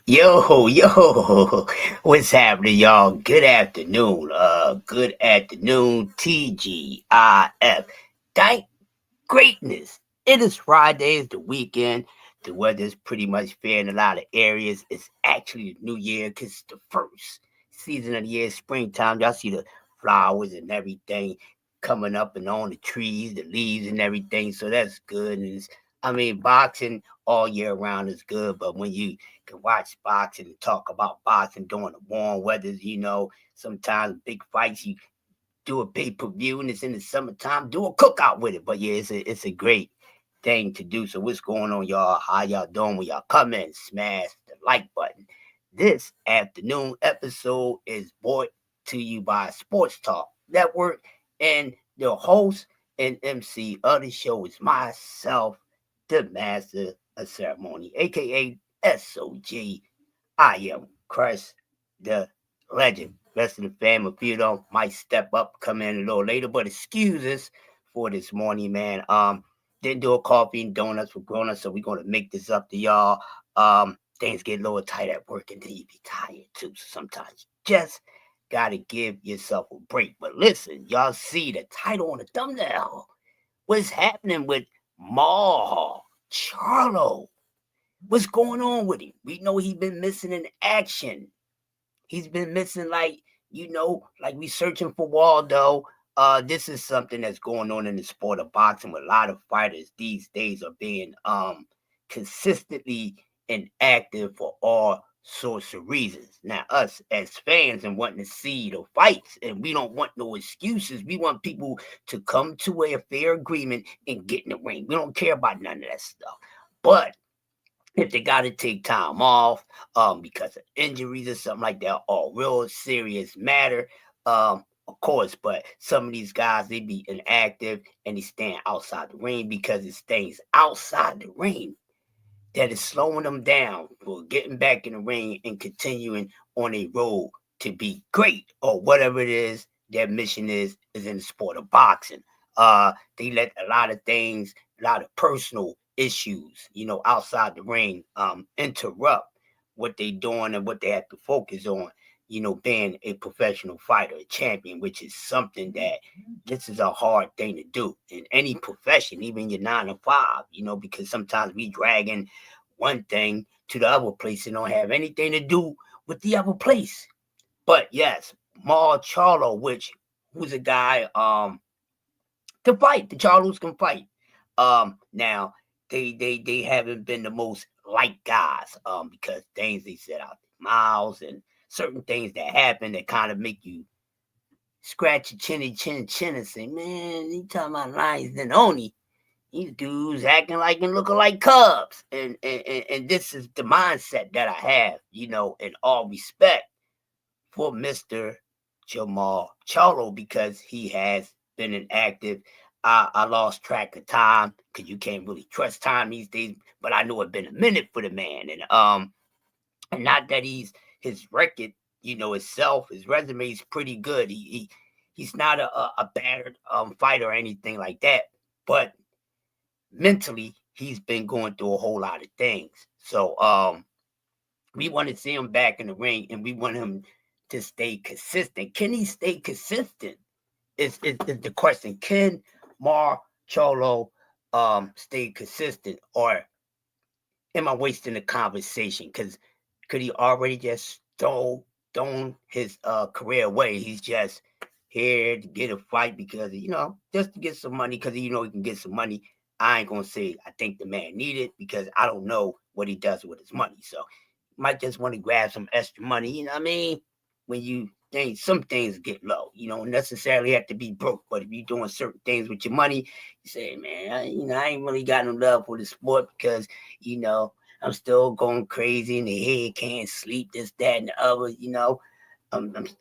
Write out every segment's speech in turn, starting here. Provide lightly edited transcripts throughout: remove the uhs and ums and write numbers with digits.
Yo, what's happening, y'all? Good afternoon. Good afternoon, TGIF. Thank greatness. It is Friday, it's the weekend. The weather's pretty much fair in a lot of areas. It's actually the new year because it's the first season of the year, springtime. Y'all see the flowers and everything coming up and on the trees, the leaves and everything. So that's good. And boxing all year round is good, but when you can watch boxing and talk about boxing during the warm weathers, sometimes big fights, you do a pay-per-view and it's in the summertime, do a cookout with it. But yeah, it's a great thing to do. So what's going on, y'all? How y'all doing? When y'all come in, smash the like button. This afternoon episode is brought to you by Sports Talk Network, and the host and MC of the show is myself, the master of ceremony, aka SOG. I am Chris the legend. Rest of the fam, a few of them might step up, come in a little later, but excuses for this morning, man. Didn't do a coffee and donuts for grown-ups, so we're gonna make this up to y'all. Things get a little tight at work, and then you be tired too. So sometimes you just gotta give yourself a break. But listen, y'all see the title on the thumbnail. What's happening with Maul Charlo? What's going on with him? We know he's been missing in action. He's been missing, like we searching for Waldo. This is something that's going on in the sport of boxing with a lot of fighters these days are being consistently inactive for all sorts of reasons. Now, us as fans and wanting to see the fights, and we don't want no excuses. We want people to come to a fair agreement and get in the ring. We don't care about none of that stuff. But if they got to take time off because of injuries or something like that, or real serious matter, of course. But some of these guys, they be inactive and they stand outside the ring because it's things outside the ring that is slowing them down for getting back in the ring and continuing on a road to be great, or whatever it is their mission is in the sport of boxing. They let a lot of things, a lot of personal issues, outside the ring, interrupt what they doing and what they have to focus on. Being a professional fighter, a champion, which is something that this is a hard thing to do in any profession, even your 9 to 5. Because sometimes we dragging one thing to the other place and don't have anything to do with the other place. But yes, Maul Charlo, who's a guy can fight. The Charlos can fight. Now they haven't been the most liked guys because things they said out their mouths and certain things that happen that kind of make you scratch your chin and say, man, you talking about lions and only these dudes acting like and looking like cubs. And this is the mindset that I have, in all respect for Mr. Jamal Charlo because he has been inactive. I lost track of time because you can't really trust time these days, but I know it's been a minute for the man. And not that his record, itself, his resume is pretty good. He's not a battered fighter or anything like that, but mentally he's been going through a whole lot of things. So we want to see him back in the ring, and we want him to stay consistent. Can he stay consistent? Is the question. Can Mar Cholo stay consistent, or am I wasting the conversation? Because could he already just thrown his career away? He's just here to get a fight because just to get some money because he can get some money. I ain't gonna say I think the man need it because I don't know what he does with his money. So might just want to grab some extra money. You know what I mean? When you think some things get low, you don't necessarily have to be broke, but if you're doing certain things with your money, you say, man, I ain't really got no love for the sport because I'm still going crazy in the head, can't sleep, this, that, and the other.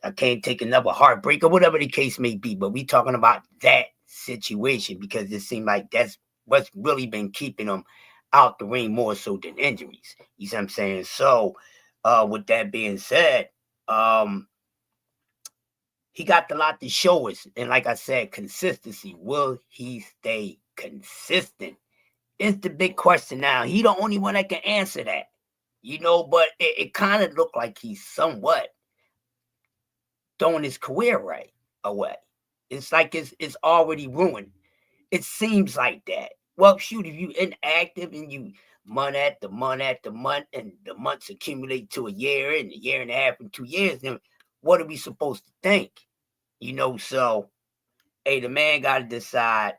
I can't take another heartbreak or whatever the case may be. But we talking about that situation because it seemed like that's what's really been keeping them out the ring more so than injuries. You see what I'm saying? So, with that being said, he got a lot to show us. And like I said, consistency. Will he stay consistent? is the big question now. He the only one that can answer that. But it kind of looked like he's somewhat throwing his career right away. It's like it's already ruined. It seems like that. Well, shoot, if you inactive and you month after month, and the months accumulate to a year and a year and a half and 2 years, then what are we supposed to think? So hey, the man got to decide,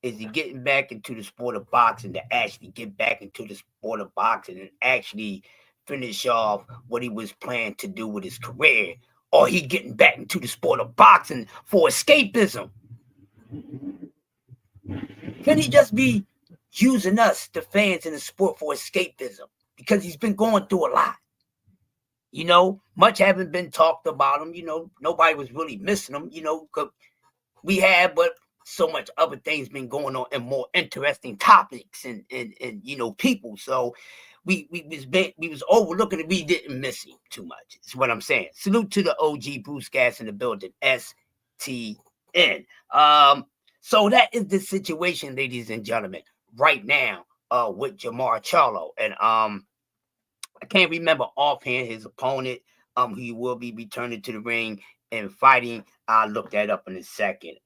is he getting back into the sport of boxing to actually get back into the sport of boxing and actually finish off what he was planning to do with his career? Or he getting back into the sport of boxing for escapism? Can he just be using us, the fans in the sport, for escapism? Because he's been going through a lot. Much haven't been talked about him. Nobody was really missing him, because we had, but so much other things been going on and more interesting topics and people. So we was overlooking it. We didn't miss him too much. Is what I'm saying. Salute to the OG Bruce Gas in the building. STN. So that is the situation, ladies and gentlemen, right now with Jamar Charlo. And I can't remember offhand his opponent, who he will be returning to the ring and fighting. I'll look that up in a second.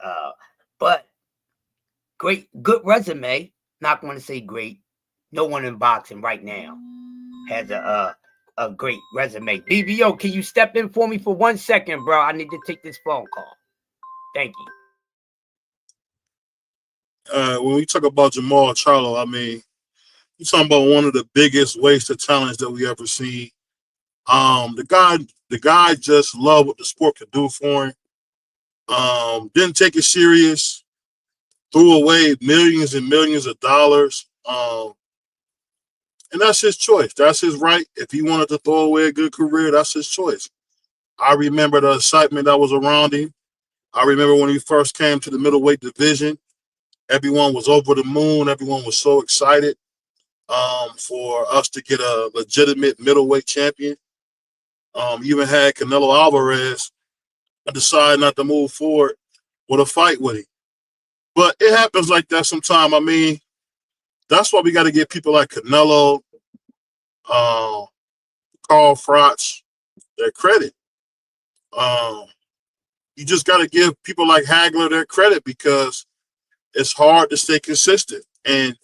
But good resume. Not going to say great. No one in boxing right now has a great resume. BBO, can you step in for me for 1 second, bro? I need to take this phone call. Thank you. When we talk about Jamal Charlo, I mean, you're talking about one of the biggest wasted talents that we ever seen. The guy just loved what the sport could do for him. Didn't take it serious. Threw away millions and millions of dollars. And that's his choice. That's his right. If he wanted to throw away a good career, that's his choice. I remember the excitement that was around him. I remember when he first came to the middleweight division. Everyone was over the moon. Everyone was so excited for us to get a legitimate middleweight champion. Even had Canelo Alvarez decide not to move forward with a fight with him. But it happens like that sometime. I mean, that's why we got to give people like Canelo, Carl Froch their credit. You just got to give people like Hagler their credit because it's hard to stay consistent. And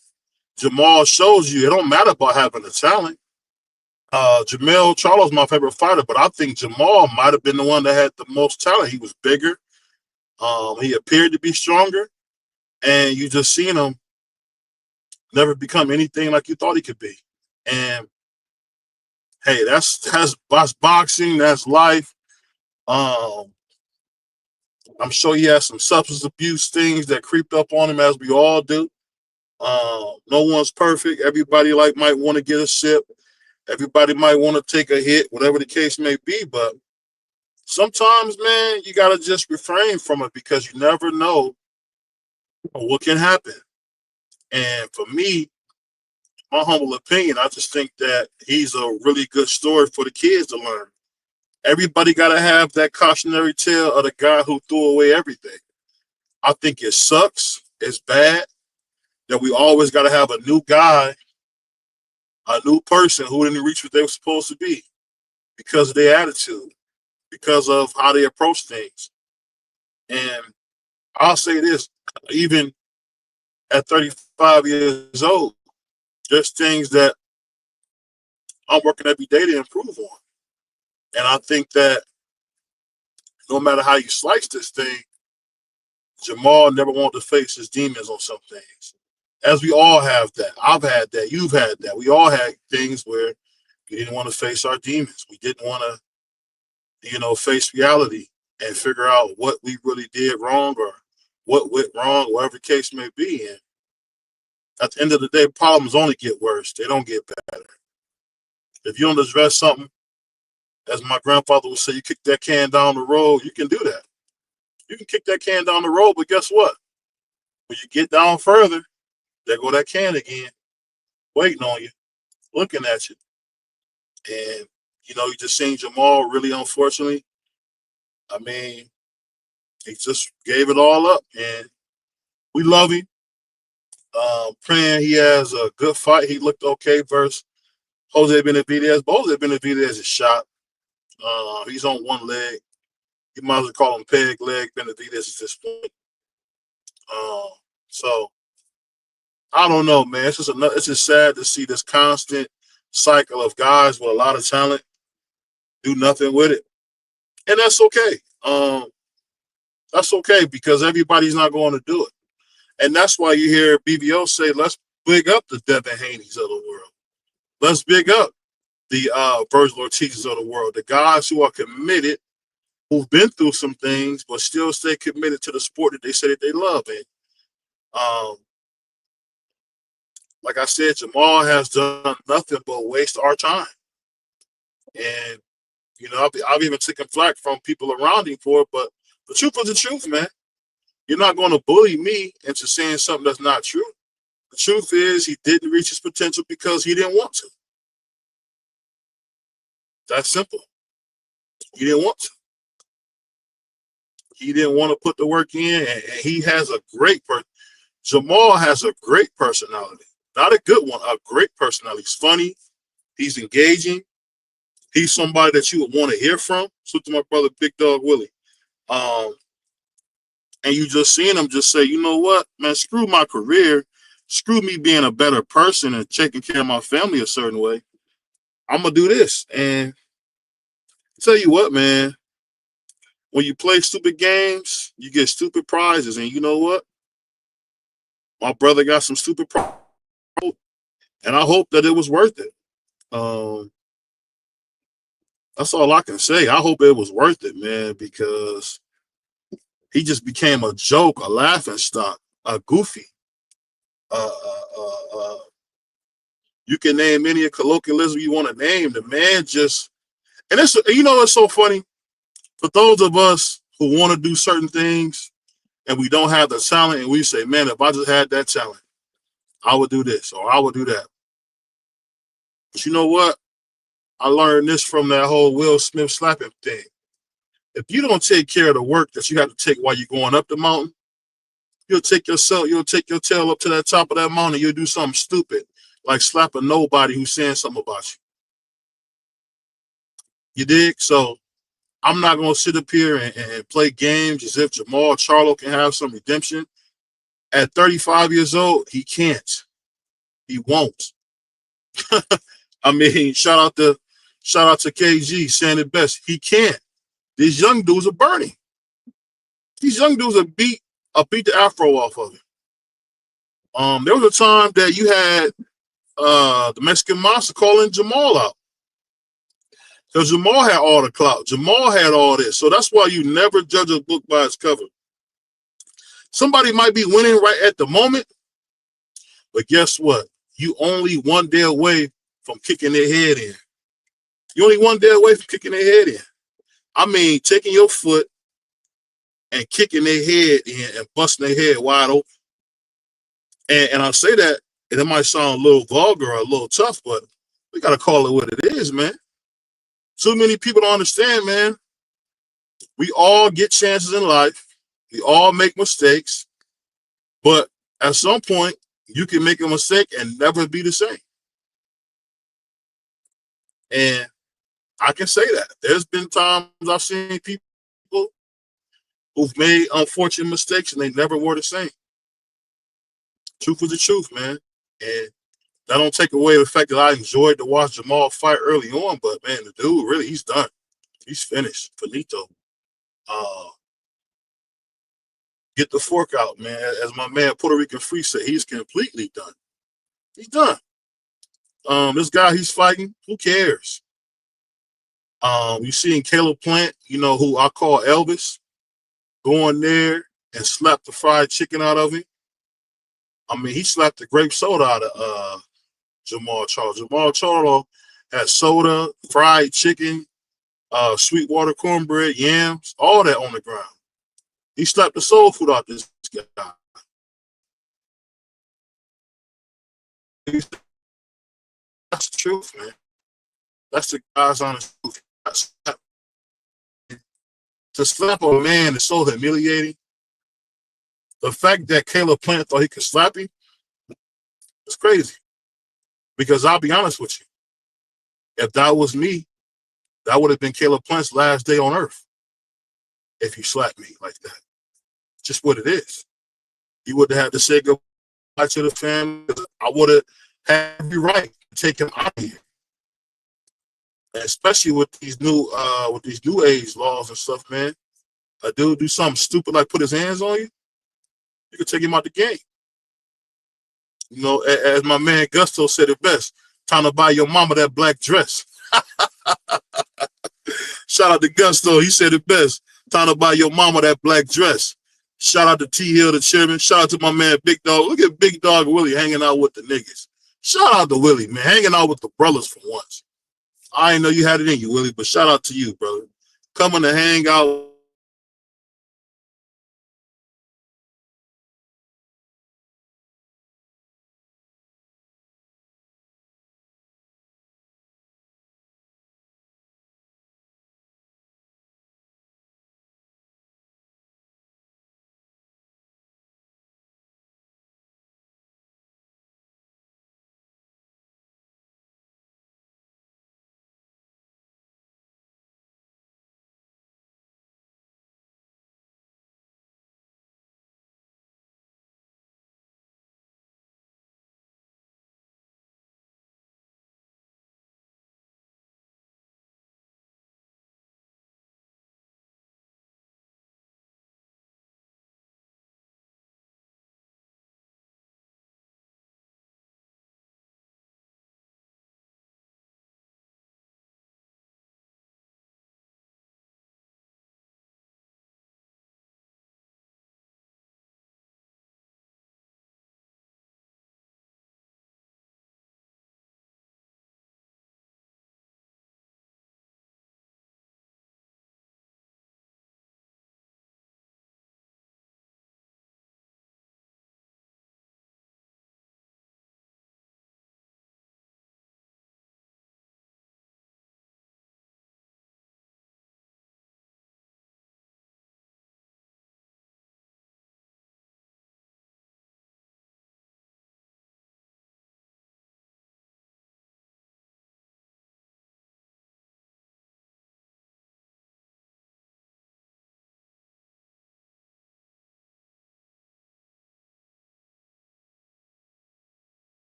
Jamal shows you it don't matter about having the talent. Jamel Charlo's my favorite fighter, but I think Jamal might have been the one that had the most talent. He was bigger. He appeared to be stronger. And you just seen him never become anything like you thought he could be. And hey, that's boxing, that's life. I'm sure he has some substance abuse things that creeped up on him, as we all do. No one's perfect. Everybody might want to get a sip. Everybody might want to take a hit, whatever the case may be. But sometimes, man, you got to just refrain from it because you never know what can happen. And for me, my humble opinion, I just think that he's a really good story for the kids to learn. Everybody got to have that cautionary tale of the guy who threw away everything. I think it sucks. It's bad that we always got to have a new guy, a new person who didn't reach what they were supposed to be because of their attitude, because of how they approach things. And I'll say this, even at 35 years old, there's things that I'm working every day to improve on. And I think that no matter how you slice this thing, Jamal never wanted to face his demons on some things. As we all have that. I've had that. You've had that. We all had things where we didn't want to face our demons. We didn't want to, face reality and figure out what we really did wrong or what went wrong, whatever the case may be. And at the end of the day, problems only get worse. They don't get better. If you don't address something, as my grandfather would say, you kick that can down the road, you can do that. You can kick that can down the road, but guess what? When you get down further, there go that can again, waiting on you, looking at you. And, you just seen Jamal really, unfortunately. I mean, he just gave it all up. And we love him. Praying he has a good fight. He looked okay versus Jose Benavidez. But Jose Benavidez is shot. He's on one leg. You might as well call him peg leg Benavidez at this point. Uh, so I don't know, man. It's just sad to see this constant cycle of guys with a lot of talent do nothing with it, and that's okay. That's okay because everybody's not going to do it, and that's why you hear BBO say, "Let's big up the Devin Haney's of the world. Let's big up the Virgil Ortiz's of the world, the guys who are committed, who've been through some things, but still stay committed to the sport that they say that they love." And um, like I said, Jamal has done nothing but waste our time. And, I've even taken flack from people around him for it, but the truth is the truth, man. You're not going to bully me into saying something that's not true. The truth is he didn't reach his potential because he didn't want to. That's simple. He didn't want to. He didn't want to put the work in, and he has a great Jamal has a great personality. Not a good one, a great personality. He's funny. He's engaging. He's somebody that you would want to hear from. So to my brother, Big Dog Willie. And you just seeing him just say, you know what, man, screw my career. Screw me being a better person and taking care of my family a certain way. I'm going to do this. And tell you what, man, when you play stupid games, you get stupid prizes. And you know what? My brother got some stupid prizes. And I hope that it was worth it. That's all I can say. I hope it was worth it, man, because he just became a joke, a laughing stock, a goofy. You can name any colloquialism you want to name. The man just, and it's so funny for those of us who want to do certain things and we don't have the talent, and we say, man, if I just had that talent, I would do this or I would do that. But you know what? I learned this from that whole Will Smith slapping thing. If you don't take care of the work that you have to take while you're going up the mountain, you'll take your tail up to that top of that mountain. You'll do something stupid, like slap a nobody who's saying something about you. You dig? So I'm not going to sit up here and play games as if Jamal Charlo can have some redemption. At 35 years old, he can't. He won't. I mean, shout out to KG saying it best. He can't. These young dudes are burning. These young dudes have beat the afro off of him. There was a time that you had the Mexican Monster calling Jamal out. Because Jamal had all the clout. Jamal had all this. So that's why you never judge a book by its cover. Somebody might be winning right at the moment, but guess what? You only one day away from kicking their head in. You only one day away from kicking their head in. I mean, taking your foot and kicking their head in and busting their head wide open. And I say that, and it might sound a little vulgar or a little tough, but we got to call it what it is, man. Too many people don't understand, man. We all get chances in life. We all make mistakes. But at some point, you can make a mistake and never be the same. And I can say that. There's been times I've seen people who've made unfortunate mistakes and they never were the same. Truth is the truth, man. And that don't take away the fact that I enjoyed to watch Jamal fight early on, but man, the dude really, he's done. He's finished. Finito. Get the fork out, man. As my man Puerto Rican Free said, he's completely done. He's done. This guy he's fighting, who cares? You seeing Caleb Plant, who I call Elvis, go in there and slap the fried chicken out of him. I mean, he slapped the grape soda out of Jamal Charlo. Jamal Charlo had soda, fried chicken, Sweetwater cornbread, yams, all that on the ground. He slapped the soul food out this guy. That's the truth, man. That's the guy's honest truth. To slap a man is so humiliating. The fact that Caleb Plant thought he could slap him, It's crazy. Because I'll be honest with you, if that was me, that would have been Caleb Plant's last day on earth if he slapped me like that. Just what it is. He would have had to say goodbye to the family. I would have had every right to take him out of here. Especially with these new age laws and stuff, man. A dude do something stupid like put his hands on you, you could take him out the game. You know, as my man Gusto said it best, time to buy your mama that black dress. Shout out to Gusto, he said it best. Time to buy your mama that black dress. Shout out to T Hill, the chairman. Shout out to my man Big Dog. Look at Big Dog Willie hanging out with the niggas. Shout out to Willie, man, hanging out with the brothers for once. I didn't know you had it in you, Willie, but shout out to you, brother. Coming to hang out with the brothers and showing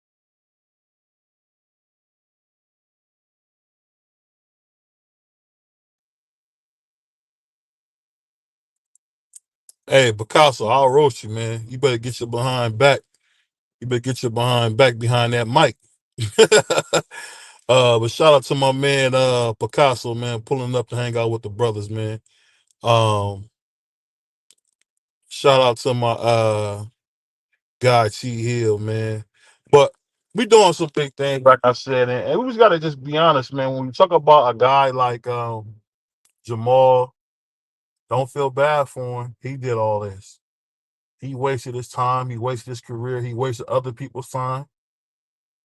love to the family, and Hey, Picasso, I'll roast you, man. You better get your behind back. You better get your behind back behind that mic. But shout out to my man Picasso, man, pulling up to hang out with the brothers, man. Um, Shout out to my guy T Hill, man. But we doing some big things, like I said, and we just gotta just be honest, man. When we talk about a guy like Jamal, don't feel bad for him. He did all this. He wasted his time. He wasted his career. He wasted other people's time,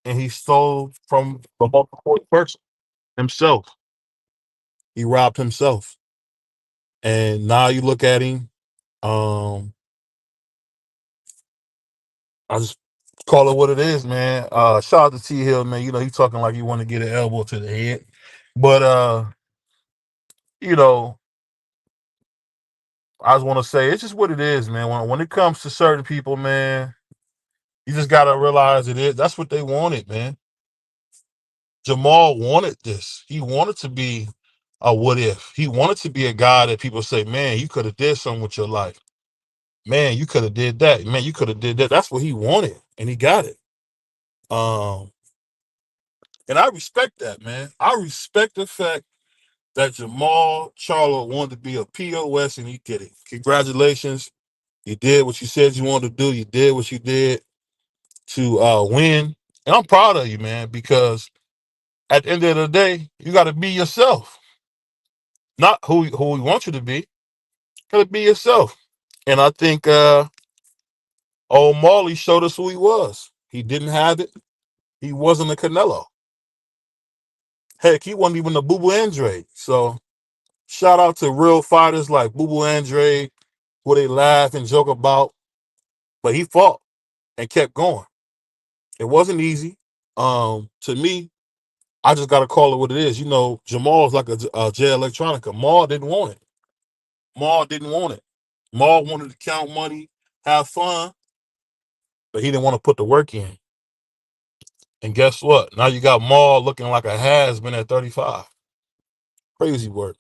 and he stole from the multiple person himself. He robbed himself, and now you look at him. Um, I just call it what it is, man. Shout out to T Hill, man. You know he talking like he want to get an elbow to the head, but you know, I just want to say it's just what it is, man. When it comes to certain people, man, You just gotta realize it is. That's what they wanted, man. Jamal wanted this. He wanted to be a what if. He wanted to be a guy that people say, man, you could have did something with your life. Man, you could have did that. Man, you could have did that. That's what he wanted, and he got it. Um, and I respect that, man. I respect the fact that Jamal Charlo wanted to be a POS and he did it. Congratulations. You did what you said you wanted to do. You did what you did to win. And I'm proud of you, man, because at the end of the day, you got to be yourself, not who we want you to be. You got to be yourself. And I think old Marley showed us who he was. He didn't have it. He wasn't a Canelo. Heck, he wasn't even a Boo Boo Andre. So shout out to real fighters like Boo Boo Andre, who they laugh and joke about. But he fought and kept going. It wasn't easy. To me, I just got to call it what it is. You know, Jamal's like a J Electronica. Maul didn't want it. Maul didn't want it. Maul wanted to count money, have fun, but he didn't want to put the work in. And guess what? Now you got Maul looking like a has been at 35. Crazy work.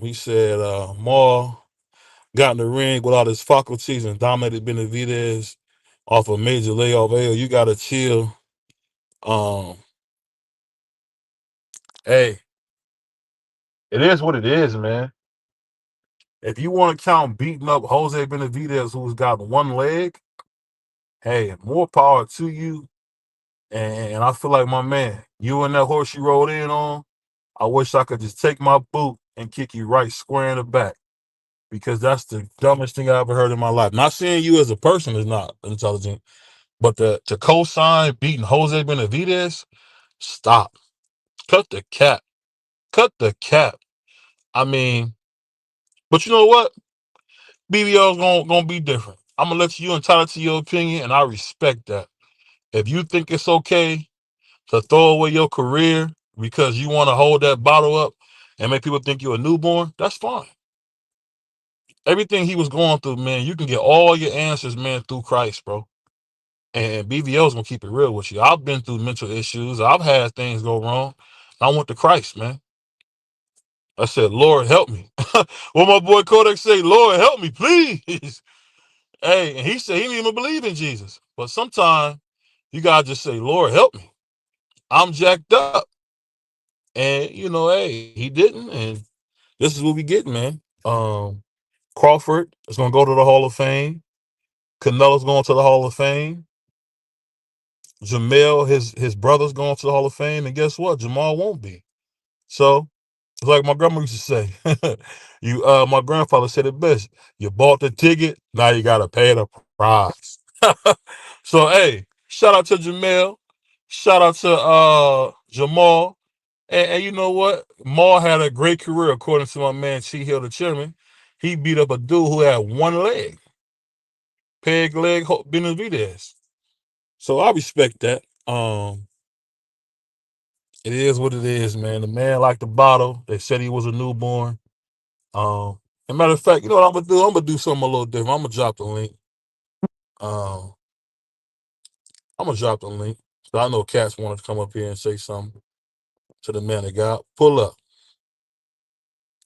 He said Maul got in the ring with all his faculties and dominated Benavidez off a major layoff. Hey, you gotta chill. Um, hey, it is what it is, man. If you want to count beating up Jose Benavidez, who's got one leg, hey, more power to you. And I feel like my man, you and that horse you rode in on, I wish I could just take my boot and kick you right square in the back. Because that's the dumbest thing I ever heard in my life. Not saying you as a person is not intelligent, but to co-sign beating Jose Benavidez, stop. Cut the cap. Cut the cap. I mean, but you know what? BBL's gonna be different. I'm gonna let you entitled to your opinion, and I respect that. If you think it's okay to throw away your career because you want to hold that bottle up and make people think you're a newborn, that's fine. Everything he was going through, man, you can get all your answers, man, through Christ, bro. And BBL's gonna keep it real with you. I've been through mental issues. I've had things go wrong. I went to Christ, man. I said, Lord, help me. What my boy Kodak say, Lord, help me, please. Hey, and he said he didn't even believe in Jesus. But sometimes you gotta just say, Lord, help me. I'm jacked up. And hey, he didn't, and this is what we getting, man. Crawford is gonna go to the Hall of Fame. Canelo's going to the Hall of Fame. Jamel, his brother's going to the Hall of Fame, and guess what? Jamal won't be. So it's like my grandma used to say. My grandfather said it best. You bought the ticket, now you gotta pay the price. So hey, shout out to Jamel. Shout out to Jamal. And you know what? Maul had a great career, according to my man Chi Hill, the chairman. He beat up a dude who had one leg, peg leg Benavidez. So I respect that. It is what it is, man. The man liked the bottle. They said he was a newborn. As a matter of fact, you know what I'm gonna do? I'm gonna do something a little different. I'm gonna drop the link. Um, I'm gonna drop the link. So I know Cats wanted to come up here and say something to the man of God. Pull up.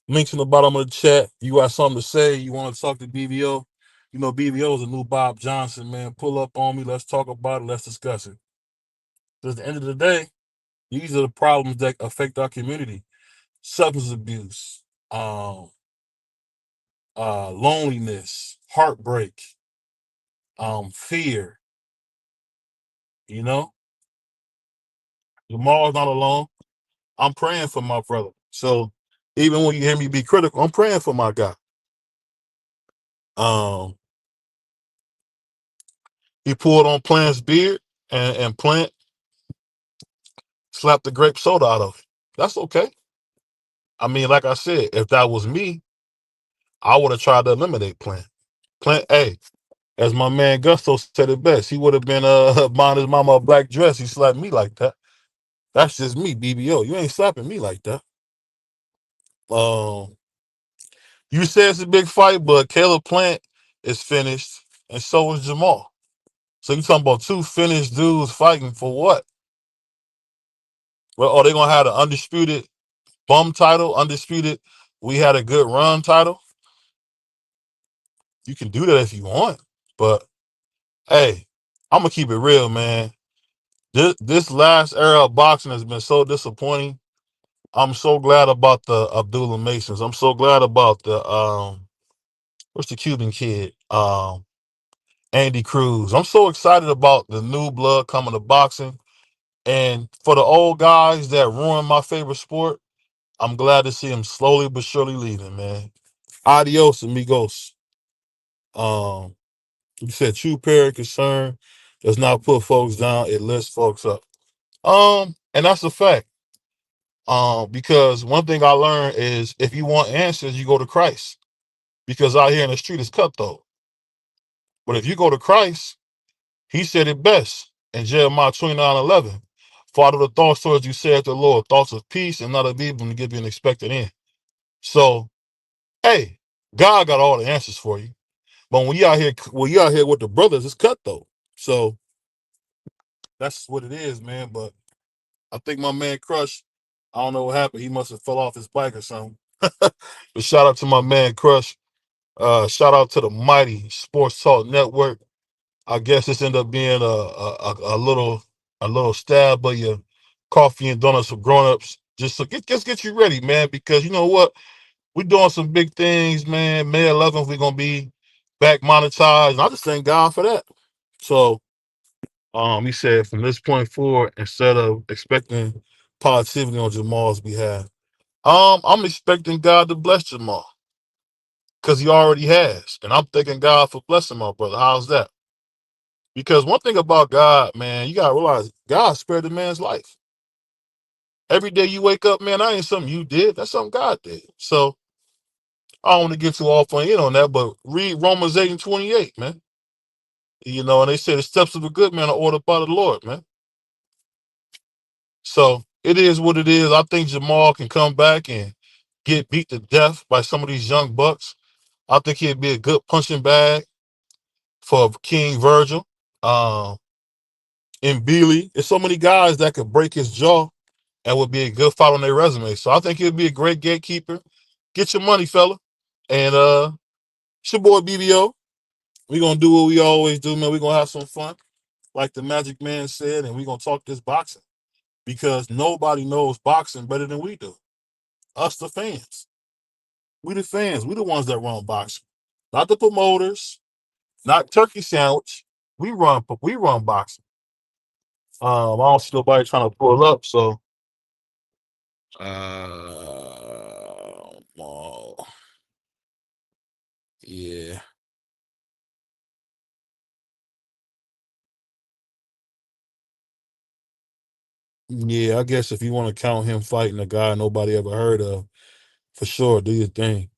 Links in the bottom of the chat. You got something to say? You want to talk to BBO? You know BBO is a new Bob Johnson, man. Pull up on me. Let's talk about it. Let's discuss it. Because at the end of the day, these are the problems that affect our community: substance abuse, um, loneliness, heartbreak, fear. You know, Jamal's not alone. I'm praying for my brother. So even when you hear me be critical, I'm praying for my guy. Um, he pulled on Plant's beard, and Plant slapped the grape soda out of it. That's okay. I mean, like I said, if that was me, I would have tried to eliminate Plant. Plant, hey, as my man Gusto said it best, he would have been buying his mama a black dress. He slapped me like that. That's just me, BBO. You ain't slapping me like that. Um, you said it's a big fight, but Caleb Plant is finished, and so is Jamal. So you talking about two finished dudes fighting for what? Well, are they gonna have the undisputed bum title, undisputed? We had a good run title. You can do that if you want, but hey, I'm gonna keep it real, man. This last era of boxing has been so disappointing. I'm so glad about the Abdullah Masons. I'm so glad about the what's the Cuban kid? Andy Cruz. I'm so excited about the new blood coming to boxing. And for the old guys that ruined my favorite sport, I'm glad to see them slowly but surely leaving, man. Adios, amigos. Um, you said true parent concern does not put folks down, it lifts folks up. And that's a fact. Because one thing I learned is if you want answers, you go to Christ. Because out here in the street it's cutthroat. But if you go to Christ, he said it best in Jeremiah 29:11. Father, the thoughts towards you, saith the Lord, thoughts of peace and not of evil, to give you an expected end. So, hey, God got all the answers for you. But when you out here with the brothers, it's cutthroat. So that's what it is, man. But I think my man Crush, I don't know what happened. He must have fell off his bike or something. But shout out to my man Crush. Shout out to the mighty Sports Talk Network. I guess this ended up being a little stab of your coffee and donuts for grown-ups. Just so get you ready, man, because you know what? We're doing some big things, man. May 11th, we're gonna be back monetized. And I just thank God for that. So he said from this point forward, instead of expecting positivity on Jamal's behalf, I'm expecting God to bless Jamal. Because he already has. And I'm thanking God for blessing my brother. How's that? Because one thing about God, man, you gotta realize God spared the man's life. Every day you wake up, man, that ain't something you did. That's something God did. So I don't want to get too off on in on that, but read Romans 8:28, man. And they say the steps of a good man are ordered by the Lord, man. So it is what it is. I think Jamal can come back and get beat to death by some of these young bucks. I think he'd be a good punching bag for King Virgil. Um, and Bealey. There's so many guys that could break his jaw and would be a good fight on their resume. So I think he'll be a great gatekeeper. Get your money, fella. And it's your boy BBO. We're gonna do what we always do, man. We're gonna have some fun, like the Magic Man said, and we're gonna talk this boxing. Because nobody knows boxing better than we do. Us the fans. We the fans. We the ones that run boxing. Not the promoters, not turkey sandwich. We run boxing. I don't see nobody trying to pull up, so well, yeah. Yeah, I guess if you want to count him fighting a guy nobody ever heard of, for sure, do your thing.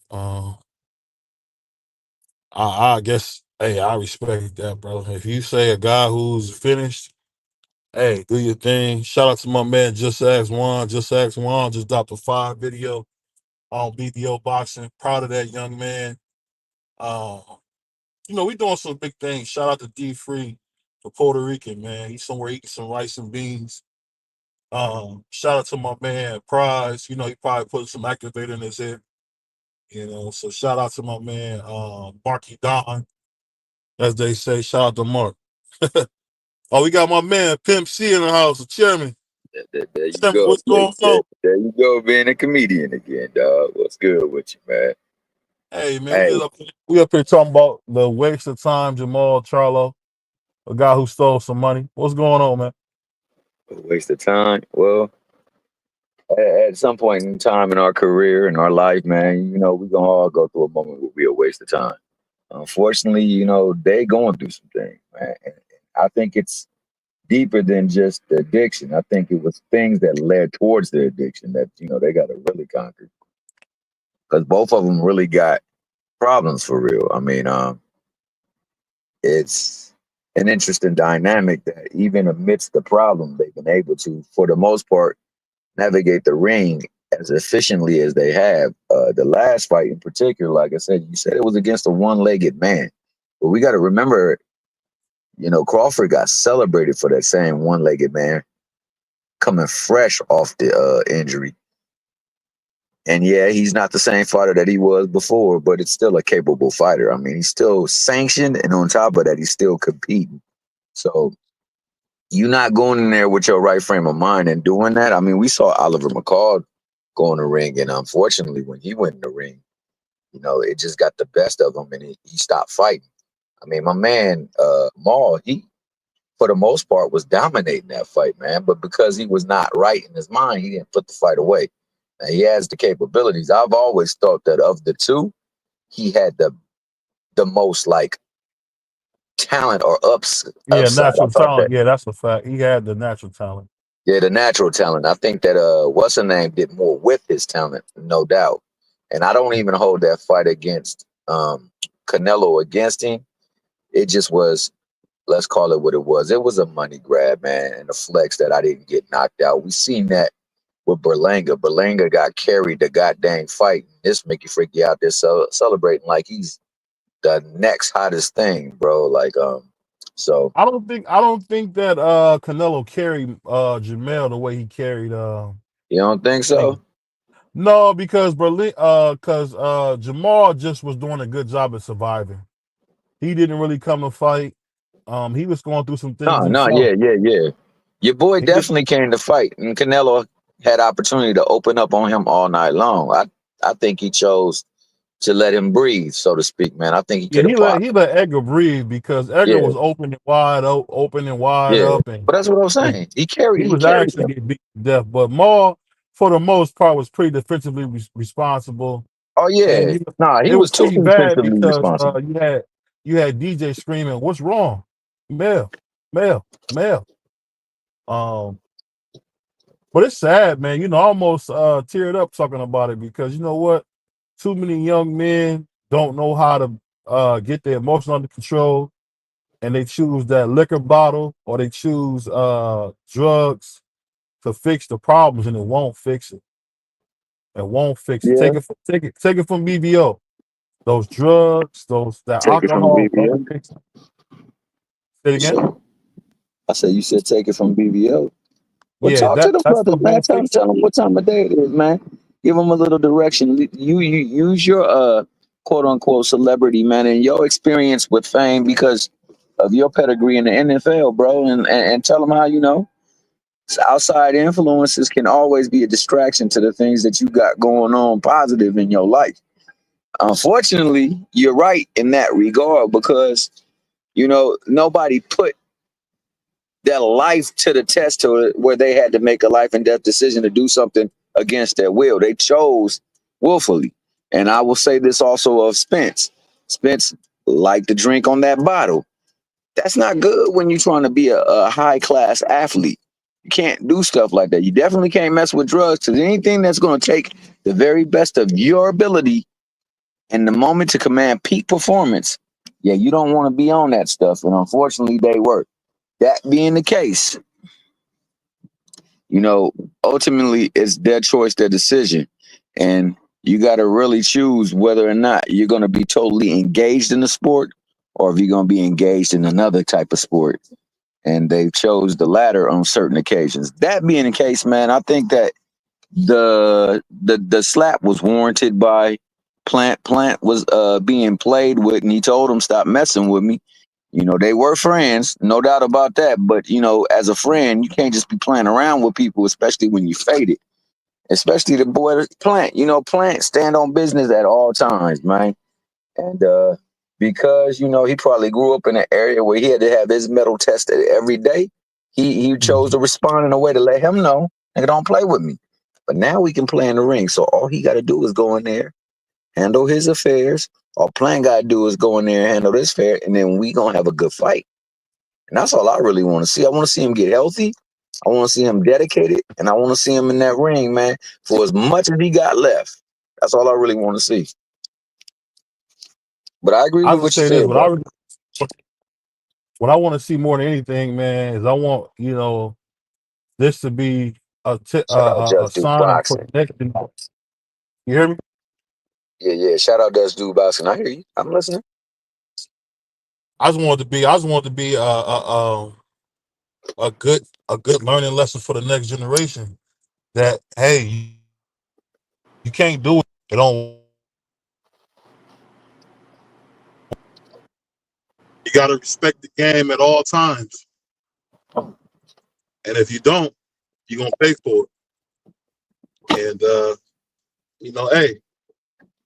I guess, hey, I respect that, bro. If you say a guy who's finished, hey, do your thing. Shout out to my man, Just Ask Juan. Just Ask Juan just dropped a 5 video on BBO boxing. Proud of that young man. Uh, we doing some big things. Shout out to D Free, the Puerto Rican man. He's somewhere eating some rice and beans. Shout out to my man Prize. He probably put some activator in his head. So shout out to my man Marky Don, as they say. Shout out to Mark. Oh, we got my man Pimp C in the house, the chairman. There you Chairman, go. what's going on? There you go, being a comedian again, dog. What's good with you, man? Hey man, Hey, we up here talking about the waste of time, Jamal Charlo, a guy who stole some money. What's going on, man? a waste of time. Well, at some point in time in our career, in our life, man, we gonna all go through a moment where we a waste of time. Unfortunately, they going through some things, man. And I think it's deeper than just the addiction. I think it was things that led towards the addiction that they got to really conquer because both of them really got problems for real. I mean, it's an interesting dynamic that even amidst the problem, they've been able to, for the most part, navigate the ring as efficiently as they have. The last fight in particular, like I said, you said it was against a one-legged man. But we got to remember, Crawford got celebrated for that same one-legged man coming fresh off the injury. And yeah, he's not the same fighter that he was before, but it's still a capable fighter. I mean, he's still sanctioned, and on top of that, he's still competing. So you're not going in there with your right frame of mind and doing that. I mean, we saw Oliver McCall go in the ring, and unfortunately, when he went in the ring, it just got the best of him, and he stopped fighting. I mean, my man, Maul, he for the most part was dominating that fight, man. But because he was not right in his mind, he didn't put the fight away. Now, he has the capabilities. I've always thought that of the two, he had the most like talent or Yeah, upside. I natural thought that. talent. Yeah, that's a fact. He had the natural talent. Yeah, the natural talent. I think that what's her name did more with his talent, no doubt. And I don't even hold that fight against Canelo against him. It just was, let's call it what it was. It was a money grab, man, and a flex that I didn't get knocked out. We seen that with Berlanga. Berlanga got carried the goddamn fight. This make you freak you out there celebrating like he's the next hottest thing, bro. Like so I don't think that Canelo carried Jamel the way he carried you don't think Berlanga. so? No, because Jamal just was doing a good job at surviving. He didn't really come to fight. He was going through some things No, no, himself. yeah. Your boy He did, definitely came to fight, and Canelo had opportunity to open up on him all night long. I think he chose to let him breathe, so to speak, man. I think he yeah, could have popped. he let Edgar breathe because Edgar Yeah, was open and wide yeah. up, and But that's what I'm and saying. he He was carried actually him. getting beat to death. But Maul, for the most part, was pretty defensively responsible, Oh and yeah. Nah, he it was was too pretty bad defensively because responsible. you had DJ screaming, "What's wrong, Mel, Mel, Mel?" Um, but it's sad, man. I almost teared up talking about it because you know what? Too many young men don't know how to get their emotions under control, and they choose that liquor bottle or they choose drugs to fix the problems, and it won't fix it. It won't fix it. Yeah. Take it from BBO. Those drugs, that Take it from alcohol don't BBO. fix it. Say it You again. said, I said you said take it from BBO. Well, Yeah, talk to the that brothers, stuff man. won't Tell them, fix it. tell them what time of day it is, man. Give them a little direction. You use your quote unquote celebrity, man, and your experience with fame because of your pedigree in the NFL, bro, and tell them how outside influences can always be a distraction to the things that you got going on positive in your life. Unfortunately, you're right in that regard because nobody put their life to the test to where they had to make a life and death decision to do something against their will. They chose willfully. And I will say this also of Spence. Spence liked to drink on that bottle. That's not good when you're trying to be a high class athlete. You can't do stuff like that. You definitely can't mess with drugs because anything that's going to take the very best of your ability and the moment to command peak performance, yeah, you don't want to be on that stuff. And unfortunately, they were. That being the case, you know, ultimately it's their choice, their decision. And you got to really choose whether or not you're going to be totally engaged in the sport or if you're going to be engaged in another type of sport. And they chose the latter on certain occasions. That being the case, man, I think that the slap was warranted by Plant. Plant was being played with, and he told him stop messing with me. They were friends, no doubt about that. But as a friend, you can't just be playing around with people, especially when you faded. Especially the boy Plant. Plant stand on business at all times, man. And because he probably grew up in an area where he had to have his metal tested every day, he chose Mhm. to respond in a way to let him know, nigga, don't play with me. But now we can play in the ring. So all he got to do is go in there, handle his affairs. All Plant got to do is go in there and handle this fair, and then we gonna have a good fight. And that's all I really want to see. I want to see him get healthy. I want to see him dedicated, and I want to see him in that ring, man, for as much as he got left. That's all I really want to see. But I agree I with just what you say this: said, bro. what I want to see more than anything, man, is I want this to be Shout out a Just Do sign of for Boxing. the next. You hear me? Yeah, yeah. Shout out Just Do Boxing. I hear you. I'm listening. I just wanted to be a good learning lesson for the next generation. That hey, you can't do it. It don't work like that. You got to respect the game at all times. And if you don't, you're going to pay for it. And, hey,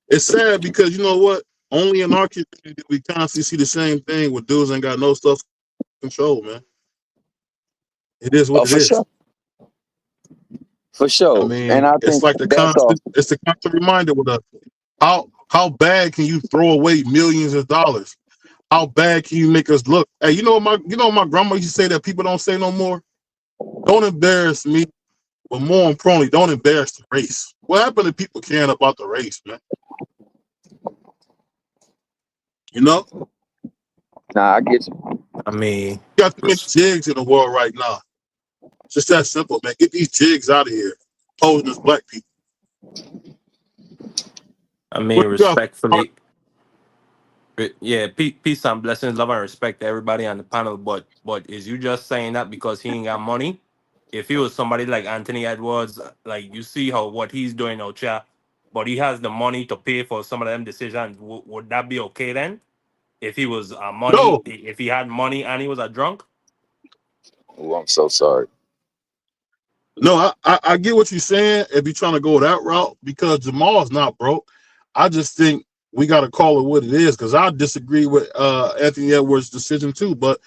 it's sad because you know what? Only in our community we constantly see the same thing where dudes ain't got no self control, man. It is what Oh, it for is. sure, for I sure. And mean, I it's think like that's all. the constant reminder with us. How bad can you throw away millions of dollars? How bad can you make us look? Hey, my grandma used to say that people don't say no more. Don't embarrass me, but more importantly, don't embarrass the race. What happened to people caring about the race, man? You know, Nah, I get you. I mean, you got too many res- jigs in the world right now. It's just that simple, man. Get these jigs out of here, posing as black people. I mean, What you got? respectfully, yeah, peace and blessings, love and respect to everybody on the panel. But is you just saying that because he ain't got money? If he was somebody like Anthony Edwards, like you see how what he's doing out here, but he has the money to pay for some of them decisions, would that be okay then? If he was money, No, if he had money and he was a drunk? Oh, I'm so sorry. no, I get what you're saying if you're trying to go that route because Jamal's not broke. I just think we got to call it what it is because I disagree with Anthony Edwards' decision too. But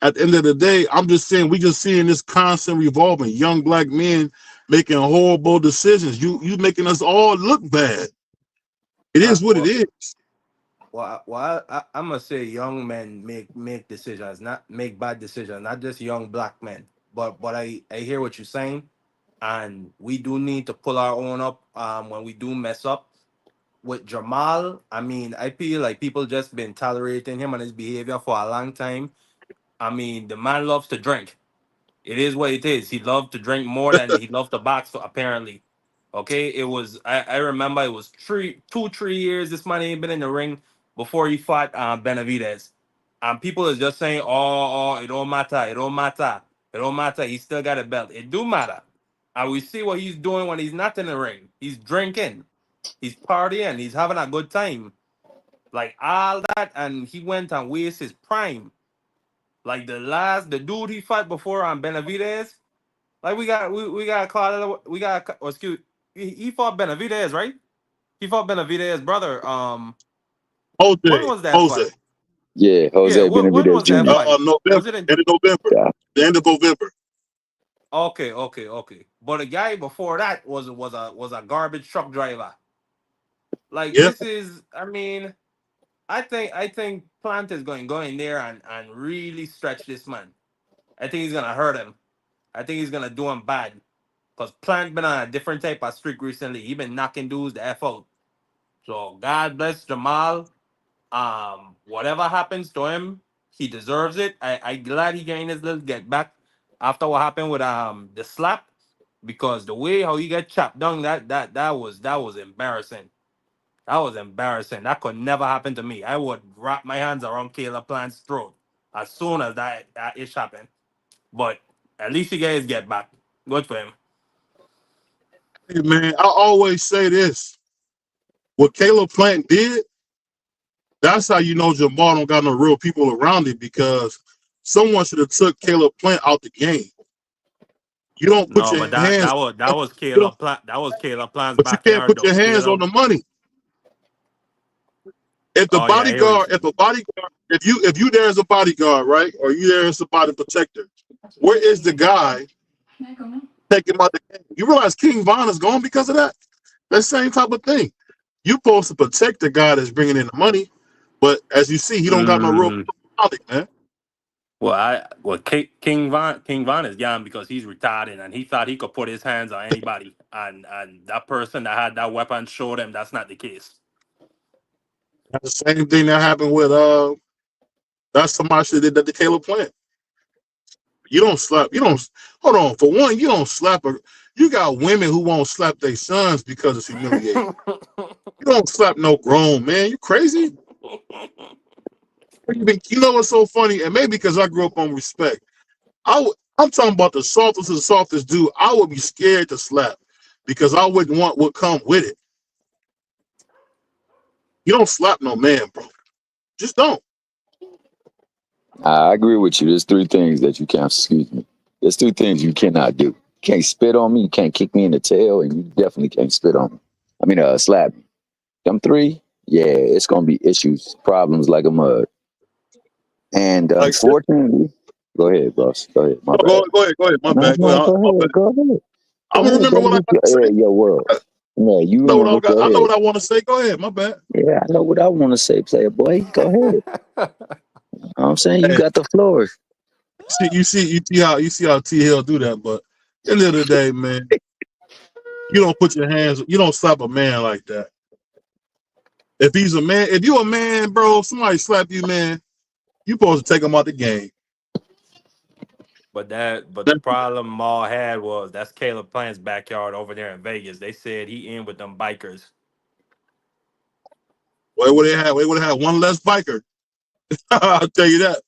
at the end of the day, I'm just saying we just seeing this constant revolving, young black men making horrible decisions. You making us all look bad. It Uh, is what it well, is. I'm gonna say young men make decisions, not make bad decisions, not just young black men. But I hear what you're saying, and we do need to pull our own up when we do mess up. With Jamal, I mean, I feel like people just been tolerating him and his behavior for a long time. I mean, the man loves to drink. It is what it is. He loved to drink more than he loved to box, apparently. Okay, it was. I remember it was 3 years. This man ain't been in the ring before he fought Benavidez, and people is just saying, "Oh, it don't matter. It don't matter. It don't matter. He still got a belt. It do matter." And we see what he's doing when he's not in the ring. He's drinking, he's partying, he's having a good time, like all that, and he went and wasted his prime. Like the dude he fought before on Benavidez. Like we got call it we got excuse he fought Benavidez, right? He fought Benavidez brother. When Jose, was that Jose. fight? Yeah, Yeah, Jose when Benavidez was that Jr. fight? Was November, it in end of November, Yeah. the end of November. okay. But the guy before that was a garbage truck driver. Like Yeah, this is I mean, I think Plant is going there and really stretch this man. I think he's gonna hurt him. I think he's gonna do him bad. Because Plant been on a different type of streak recently. He been knocking dudes the F out. So God bless Jamal. Whatever happens to him, he deserves it. I glad he getting his little get back after what happened with the slap. Because the way how he got chopped down, that was embarrassing. That was embarrassing. That could never happen to me. I would wrap my hands around Caleb Plant's throat as soon as that ish happened. But at least he got his get back. Good for him. hey, man. I always say this: what Caleb Plant did, that's how you know Jamal don't got no real people around him because someone should have took Caleb Plant out the game. You don't put No, your but that hands. that was that was You don't, Caleb Plant. That was Caleb Plant's but you can't backyard put though. your hands on Caleb. the money. If the Oh yeah, I hear what you bodyguard, saying. if you there as a bodyguard, right, or you there as a body protector, where is the guy taking him out the game? You realize King Von is gone because of that. That same type of thing. You supposed to protect the guy that's bringing in the money, but as you see, he don't got no real Mm, personality, man. King Von is gone because he's retired and he thought he could put his hands on anybody, and that person that had that weapon showed him that's not the case. That's the same thing that happened with that's somebody that did that to Caleb Plant. You don't slap. You don't. Hold on. For one, you don't slap a. You got women who won't slap their sons because it's humiliating. You don't slap no grown man. You crazy? You know what's so funny? And maybe because I grew up on respect. I'm talking about the softest of the softest dude. I would be scared to slap because I wouldn't want what come with it. You don't slap no man, bro. Just don't. I agree with you. There's three things that you can't. Excuse me. There's three things you cannot do. You can't spit on me. You can't kick me in the tail, and you definitely can't spit on me. I mean, slap me. Them three, yeah, it's gonna be issues, problems like a mud. And Like, unfortunately, go ahead, boss. Go ahead. My bad. go ahead. My No, bad. Go no, ahead. go My bad. ahead. Go ahead. I'm Go gonna ahead, remember baby. what I got to say. Yeah, your world. I Yeah, you know what I remember. got. Go I know ahead. what I want to say. Go ahead. My bad. Yeah, I know what I want to say, player boy. Go ahead. I'm saying you Hey, got the floor. you see how T Hill do that. But at the end of the day, man, you don't put your hands. You don't slap a man like that. If he's a man, if you a man, bro, somebody slap you, man, you supposed to take him out the game. But the problem Maul had was that's Caleb Plant's backyard over there in Vegas. They said he in with them bikers. Where would they have? They would have one less biker. I'll tell you that.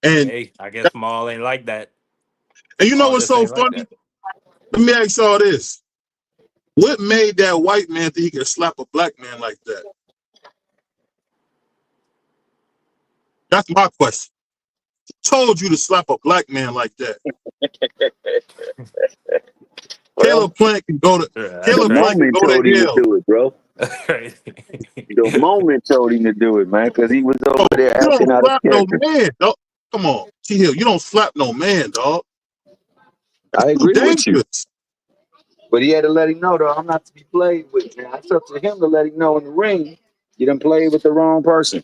And Hey, I guess Maul ain't like that. and you know Maul what's just so ain't like funny? that. Let me ask y'all this: what made that white man think he could slap a black man like that? That's my question. Who told you to slap a black man like that? Well, Yeah, that's the Caleb Plant crazy. can moment go to told him to hell. do it, bro. That's crazy. The moment told him to do it, man, because he was over Bro, there you acting don't out of slap no character. man, dog. Come on, T Hill, you don't slap no man, dog. That's I too agree with you. dangerous. But he had to let him know, though, I'm not to be played with, man. It's up to him to let him know in the ring you done played with the wrong person.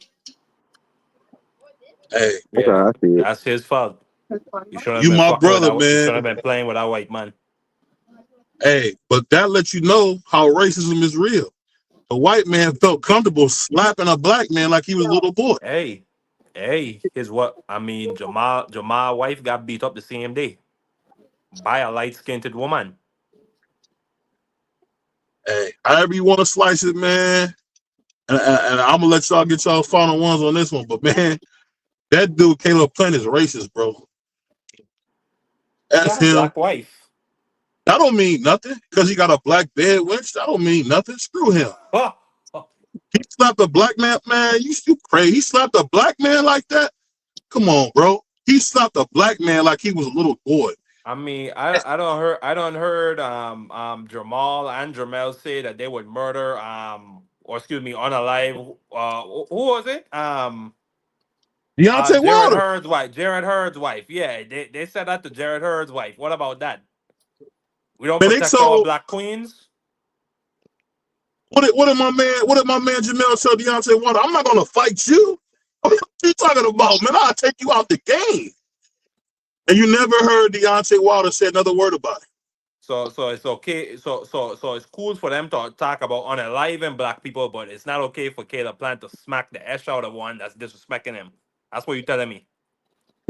Hey, That's Yeah, how I see it. that's his fault. You shouldn't have you been my fucking with brother, that. You man. shouldn't have been playing with that white man. Hey, but that lets you know how racism is real. A white man felt comfortable slapping a black man like he was a little boy. Hey, hey, his what? I mean, Jamal wife got beat up the same day by a light skinned woman. Hey, however you want to slice it, man. And I'm gonna let y'all get y'all final ones on this one, but man, that dude Caleb Plant is racist, bro. He That's got a him. black wife. That don't mean nothing because he got a black bed wench. That don't mean nothing. Screw him. He slapped a black man. Man, you crazy? He slapped a black man like that? Come on, bro. He slapped a black man like he was a little boy. I mean, I don't heard Jamal and Jamel say that they would murder or excuse me unalive who was it Deontay Jared Wilder. Hurd's wife. Jared Hurd's wife. Yeah, they said that to Jared Hurd's wife. What about that? We don't Man, they protect our told black queens. what did my man Jamel tell Deontay Wilder? I'm not gonna fight you. What you talking about, man? I'll take you out the game. And you never heard Deontay Wilder say another word about it. So it's okay. So it's cool for them to talk about unaliving black people, but it's not okay for Caleb Plant to smack the ash out of one that's disrespecting him. That's what you're telling me.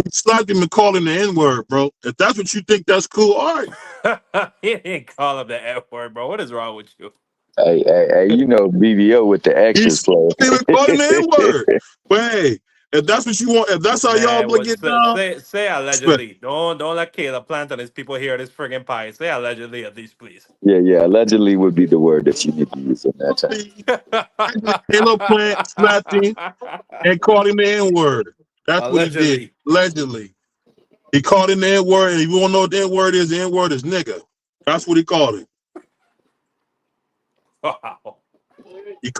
He slapped him and called him the N-word, bro. If that's what you think that's cool, all right. He didn't call him the F word, bro. What is wrong with you? Hey, you know BBO with the He extras slapped player. him and called him the N-word. But hey, if that's what you want, if that's how y'all Man, want what to get down, say respect. allegedly. Don't let Caleb Plant and his people hear this friggin' pie. Say allegedly at least, please. Yeah. Allegedly would be the word that you need to use in that time. Caleb Plant slapped him and called him the N-word. That's what he did, Allegedly. allegedly. He called him the N-word, and if you want to know what the N-word is, the N-word is nigga. That's what he called him. Wow. He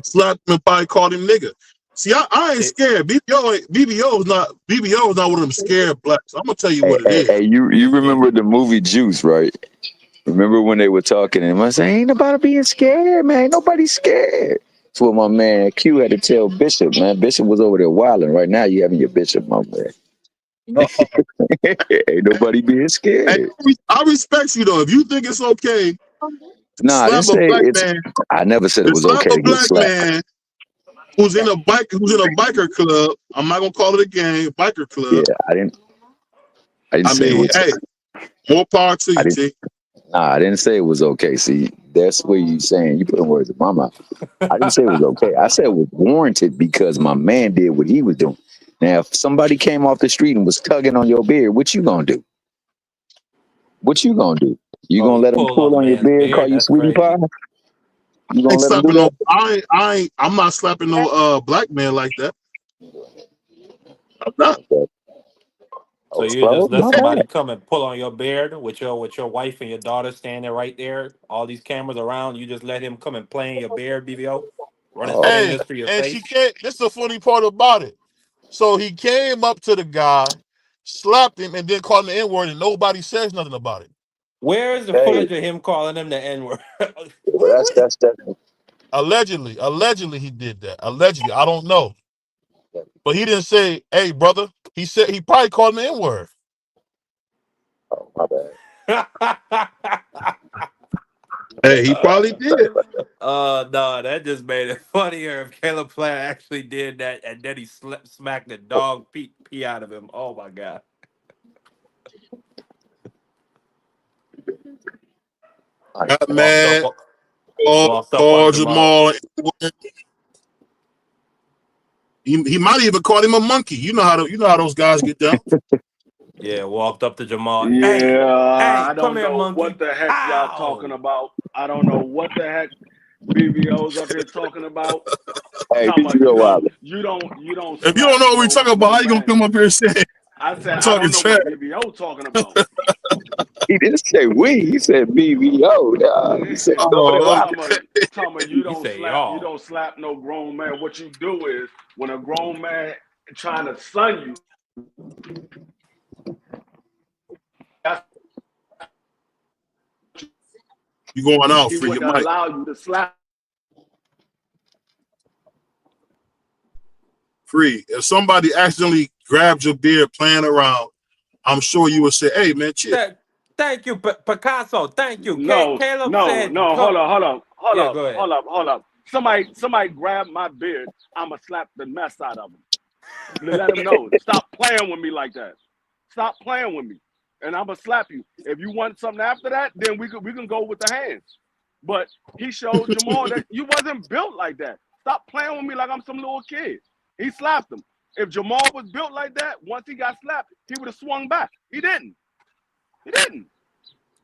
slapped him and probably called him nigga. See, I ain't It, scared. BBO is not one of them scared blacks. I'm gonna tell you what it is. Hey, you remember the movie Juice, right? Remember when they were talking and I saying, ain't about being scared, man. Ain't nobody scared. That's what my man Q had to tell Bishop, man. Bishop was over there wilding. Right now you having your Bishop, my man. Ain't nobody being Hey, scared. I respect you though. If you think it's okay to Nah, I didn't slap a say black it's man, I never said it to was slap okay a to get black slapped. man who's in a biker club, I'm not gonna call it a gang, biker Yeah, club. I didn't I say it mean, was hey, more power to I you, didn't T. I didn't say it was okay. See, That's where you saying you putting words in my mouth. I didn't say it was okay. I said it was warranted because my man did what he was doing. Now, if somebody came off the street and was tugging on your beard, what you gonna do? What you gonna do? You Oh, gonna you let him pulled on pull the on your man's beard, call beard. you That's sweetie pie? crazy. You I gonna ain't let him do slapping no. that? I'm not slapping no black man like that. I'm not. Okay. So Oh, you well, just let my somebody bad. come and pull on your beard with your wife and your daughter standing right there, all these cameras around. You just let him come and play in your beard, BBO, run his Oh, Hey, fingers through your and she face. can't. This is the funny part about it. So he came up to the guy, slapped him, and then called him the N word, and nobody says nothing about it. Where is the hey, footage of him calling him the N word? well, that's definitely. Allegedly, he did that. Allegedly, I don't know, but he didn't say, "Hey, brother." He said he probably called him the N word. Oh, my bad. Hey, he probably did. No, that just made it funnier if Caleb Plant actually did that and then he smacked the dog pee out of him. Oh my god. Got Walked up mad. Called, walked up on called Jamal. Jamal. He might even called him a monkey. You know how those guys get down. Yeah, walked up to Jamal. Hey, Yeah, hey, I come don't here, know what monkey. the heck y'all talking Pow! about. I don't know what the heck BBO's up here talking about. Hey, Talking about BBO Wilder. you don't If you don't slap know what we talking about, no how you gonna man. come up here and say I said I talking don't know trash? what BBO talking about. He didn't say we. He said BBO. He said go there Oh, talking Wilder. about okay. talking about He say you y'all. don't slap no grown man. What you do is when a grown man trying to son you, that's You going out he for your wouldn't mic. allow you to slap. Free. If somebody accidentally grabbed your beard playing around, I'm sure you would say, "Hey, man, chill." Th- Thank you, Picasso. Thank you. No, Caleb no, said, no. "Come." Yeah, go ahead. Hold up. Somebody grab my beard. I'ma slap the mess out of him. Let him know. Stop playing with me like that. Stop playing with me, and I'ma slap you. If you want something after that, then we can go with the hands. But he showed Jamal that you wasn't built like that. Stop playing with me like I'm some little kid. He slapped him. If Jamal was built like that, once he got slapped, he would have swung back. He didn't. He didn't.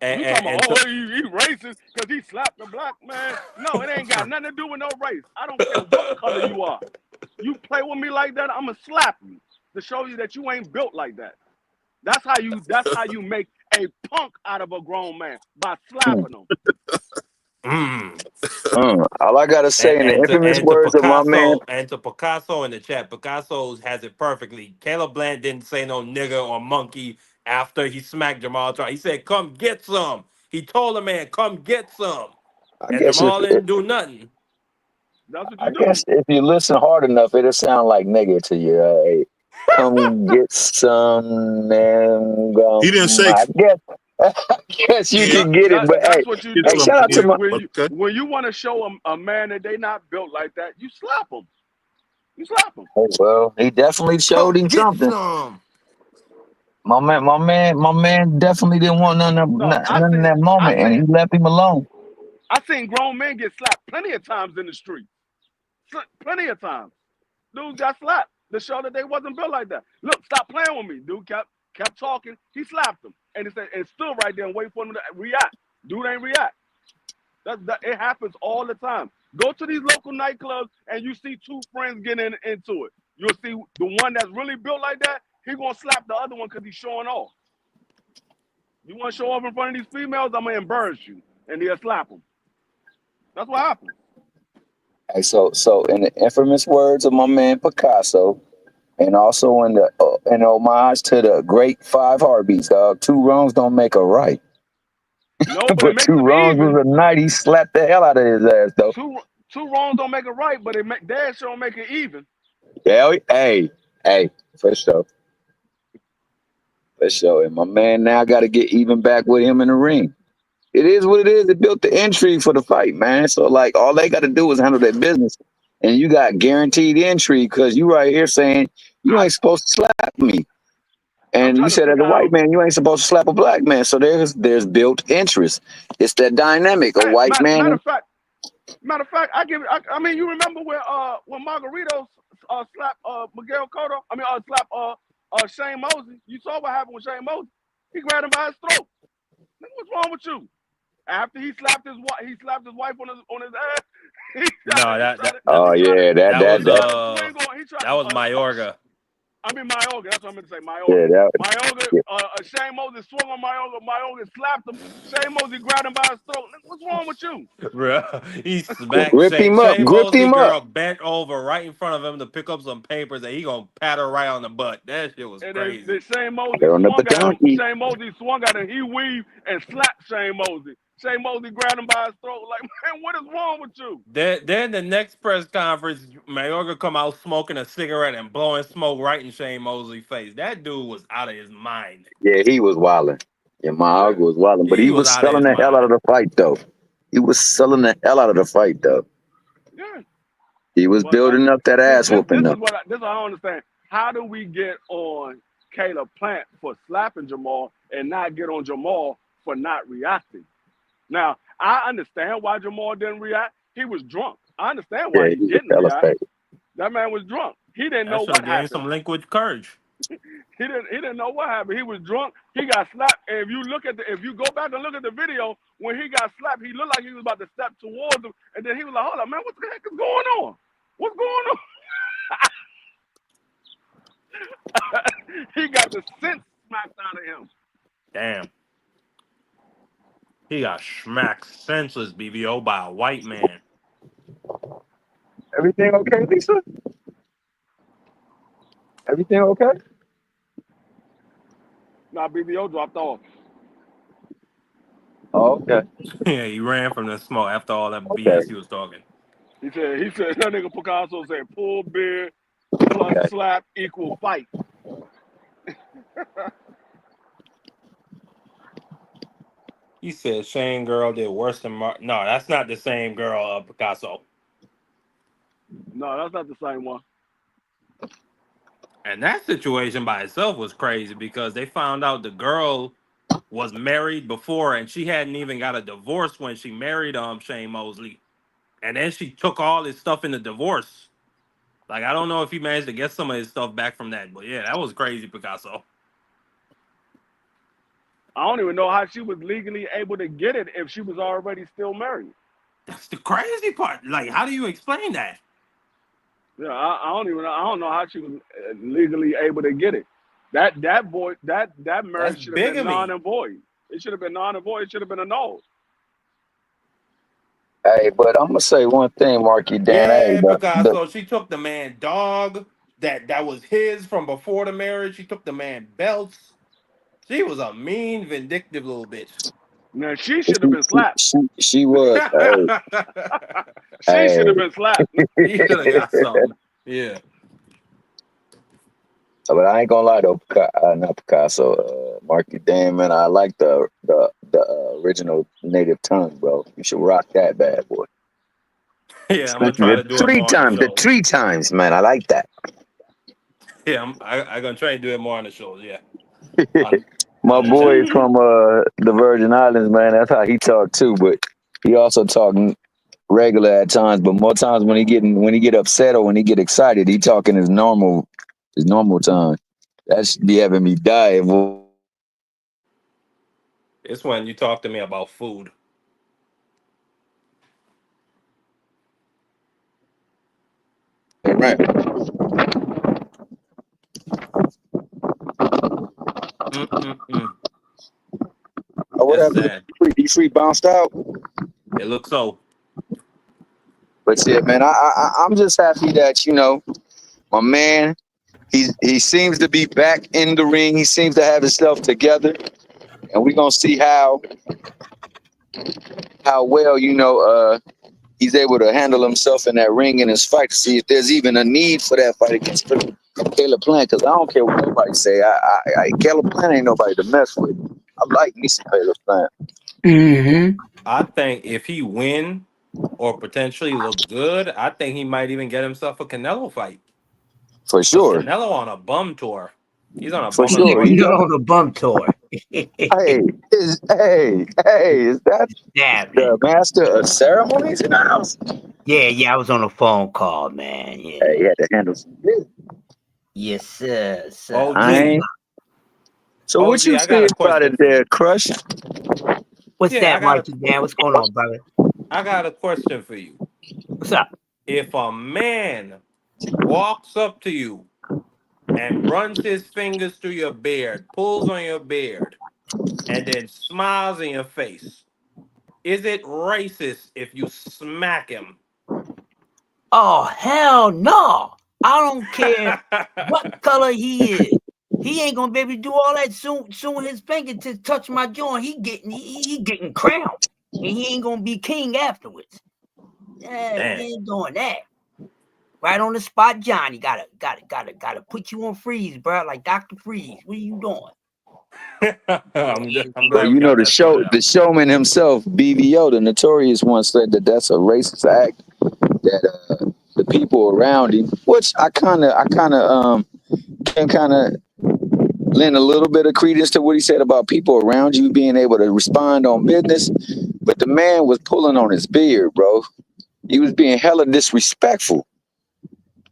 And You and, talking and about, to oh, he racist because he slapped a black man. No, it ain't got nothing to do with no race. I don't care what color you are. You play with me like that, I'm going to slap you to show you that you ain't built like that. That's how you make a punk out of a grown man, by Hmm. slapping him. mm. All I gotta say in the infamous words of my man, And to Picasso in the chat, Picasso has it perfectly. Caleb Bland didn't say no nigger or monkey after he smacked Jamal Charles. He said, "Come get some." He told the man, "Come get some," I and guess Jamal didn't do nothing. That's what I you do. guess if you listen hard enough, it'll sound like nigga to you. Hey, come get some, man. He didn't say I guess, I guess you yeah, can get it, but hey, That's what you get hey, do. some shout out to yeah, my. When but you okay. when you want to show a man that they not built like that, you slap them. You slap them. Oh, well, he definitely showed Come him get something. some. My man definitely didn't want No, none of that I moment, and he seen left him alone. I seen grown men get slapped plenty of times in the street. Plenty of times. Dudes got slapped to show that they wasn't built like that. Look, stop playing with me. Dude kept talking. He slapped him, and he said, and stood right there and wait for him to react. Dude ain't react. It happens all the time. Go to these local nightclubs and you see two friends getting into it. You'll see the one that's really built like that. He gonna slap the other one because he's showing off. You want to show off in front of these females? I'm gonna embarrass you, and he'll slap them. That's what happens. Hey, so in the infamous words of my man Picasso, and also in homage to the great five heartbeats, two wrongs don't make a right, No, but it but makes two them wrongs even. was a night he slapped the hell out of his ass though. Two two wrongs don't make it right, but it make dad sure make it even. Yeah, hey, for sure, for sure. And my man now got to get even back with him in the ring. It is what it is. It built the intrigue for the fight, man. So like, all they got to do is handle their business, and you got guaranteed intrigue because you right here saying you I ain't supposed to slap me. I'm And you trying to said as figure a white out. man, you ain't supposed to slap a black man. So there's built interest. It's that dynamic. A white Matter man. of fact, I give. I mean, you remember when Margarito slapped Miguel Cotto? I mean, slapped Shane Mosey. You saw what happened with Shane Mosey. He grabbed him by his throat. Nigga, what's wrong with you? After he slapped his wife on his ass. He No, that that that Oh yeah, that that was that he that tried to swing on. He tried that to. was Mayorga. I mean, Myoga. That's what I meant to say. yeah Myoga. that Myoga. yeah. Shane Mosey swung on Myoga. Myoga slapped him. Shane Mosey grabbed him by his throat. What's wrong with you? Bro, he smacked Grip him up, Shane grip Mosley him up. girl bent over right in front of him to pick up some papers and he gonna pat her right on the butt. That shit was And then crazy. Shane Mosey They're on the swung at him. donkey. Shane Mosey swung at him. He weaved and slapped Shane Mosey. Shane Mosey grabbed him by his throat. Like, man, what is wrong with you? Then the next press conference, Mayorga come out smoking a cigarette and blowing smoke right in Shane Mosley's face. That dude was out of his mind. Yeah, he was wilding. Yeah, my Yeah, uncle was wilding, but He he was was out of selling his the hell out of mind. the fight though. He was selling the hell out of the fight though. yeah. He was But like, building up that see, ass whooping though. this is what I don't understand. How do we get on Caleb Plant for slapping Jamal and not get on Jamal for not reacting? Now, I understand why Jamal didn't react. He was drunk. I understand Yeah, why he he was didn't hella react. fake. That man was drunk. He didn't That know should have what gained happened. some liquid courage. He didn't know what happened. He was drunk. He got slapped. And if you go back and look at the video, when he got slapped, he looked like he was about to step towards him. And then he was like, hold up, man, what the heck is going on? What's going on? He got the sense smacked out of him. Damn. He got smacked senseless, BBO, by a white man. Everything okay, Lisa? Everything okay? Now BBO dropped off. Oh, okay. Yeah, he ran from the smoke after all that Okay. BS he was talking. He said that nigga Picasso said pull beer plus Okay. slap equal fight. He said Shane girl did worse than No, that's not the same girl, Picasso. No, that's not the same one. And that situation by itself was crazy because they found out the girl was married before and she hadn't even got a divorce when she married Shane Mosley. And then she took all his stuff in the divorce. Like I don't know if he managed to get some of his stuff back from that, but yeah, that was crazy, Picasso. I don't even know how she was legally able to get it if she was already still married. That's the crazy part. Like, how do you explain that? Yeah, I don't know how she was legally able to get it. That That's marriage should have been non bigamy. and void. It should have been non and void. It should have been annulled. Hey, but I'm gonna say one thing, Marky Dan. Hey, Yeah, Picasso. She took the man dog that was his from before the marriage. She took the man belts. She was a mean, vindictive little bitch. Now she should have been slapped. she was. She should have Hey, been slapped. He should have got something. Yeah. but I ain't gonna lie though, not Picasso, Marky Dan, man. I like the original native tongue, bro. You should rock that bad boy. Yeah, I'm gonna Especially try to do it more on the the show. 3 times, man. I like that. Yeah, I'm gonna try to do it more on the show. Yeah, on My on the boy channel. is from the Virgin Islands, man. That's how he talk too. But he also talking regular at times. But more times when he get upset or when he get excited, he talking his normal time. That should be having me die. It's when you talk to me about food. Right. Mm-mm-mm. What That's happened to sad. D free bounced out? It looks so. But yeah, man, I'm just happy that my man. He seems to be back in the ring. He seems to have himself together, and we're gonna see how well he's able to handle himself in that ring in his fight to see if there's even a need for that fight against Caleb Plant. Because I don't care what nobody say. Caleb Plant ain't nobody to mess with. I like me some Caleb Plant Mm-hmm. I think if he win or potentially look good, I think he might even get himself a Canelo fight. for Cause sure. Canelo on a bum tour. He's on a for bummer He sure. tour. He's he on. on a bum tour. Hey, is that Establishment. the master of ceremonies in the house? Yeah, I was on a phone call, man. Hey, he Yeah. had to handle some business. Yes, sir. OG, I ain't. So what OG, you I got see a about question it for there, you. Crush? What's Yeah, that, Marky Dan? What's going on, brother? I got a question for you. What's up? If a man walks up to you and runs his fingers through your beard, pulls on your beard, and then smiles in your face, is it racist if you smack him? Oh, hell no. I don't care what color he is. He ain't gonna be able to do all that soon his fingertips touch my joint. He getting crowned. And he ain't gonna be king afterwards. Yeah, we Damn. ain't doing that. Right on the spot, Johnny. Gotta put you on freeze, bro. Like Dr. Freeze. What are you doing? I'm Well, glad we you know got that sorted the out. showman himself, BVO, the notorious one, said that that's a racist act. That the people around him, which I can kind of lend a little bit of credence to what he said about people around you being able to respond on business. But the man was pulling on his beard, bro. He was being hella disrespectful.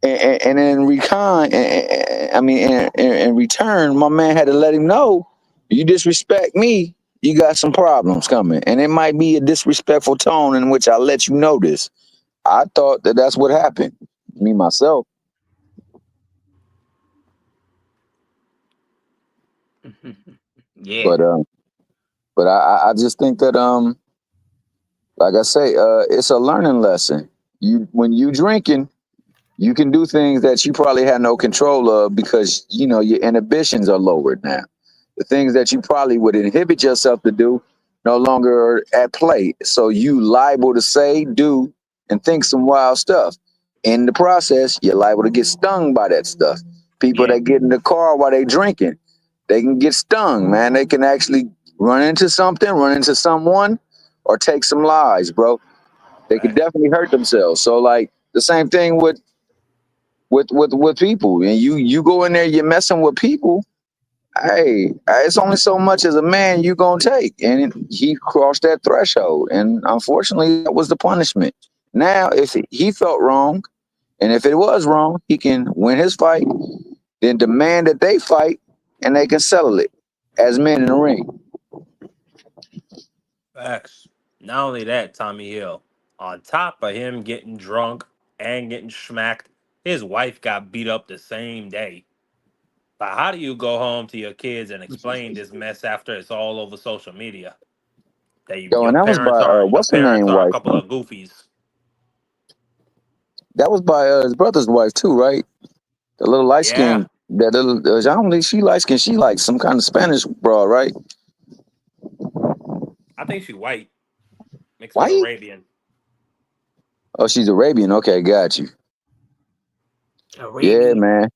And in recon, I mean, in return, my man had to let him know, you disrespect me, you got some problems coming, and it might be a disrespectful tone in which I let you know this. I thought that that's what happened. Me myself, Yeah. but I just think that like I say, it's a learning lesson. You when you drinking, you can do things that you probably had no control of because you know your inhibitions are lowered now. The things that you probably would inhibit yourself to do no longer are at play. So you liable to say, do, and think some wild stuff. In the process, you're liable to get stung by that stuff. People Yeah. that get in the car while they drinking, they can get stung, man. They can actually run into something, run into someone, or take some lies, bro. They could Facts. definitely hurt themselves. So like the same thing with people. And you go in there, you're messing with people. Hey, it's only so much as a man you gonna take, and he crossed that threshold, and unfortunately, that was the punishment. Now, if he felt wrong, and if it was wrong, he can win his fight, then demand that they fight, and they can settle it as men in the ring. Facts. Not only that, Tommy Hill, on top of him getting drunk and getting smacked, his wife got beat up the same day. But how do you go home to your kids and explain this mess after it's all over social media? That Yo, and that was by your what's her parents name are a wife? couple of goofies. That was by his brother's wife too, right? The little light Yeah, skin. That little, I don't think she light skin. She like some kind of Spanish broad, right? I think she's white, mixed with White? Arabian. Oh, she's Arabian. Okay, got you. Yeah, Arabian. man.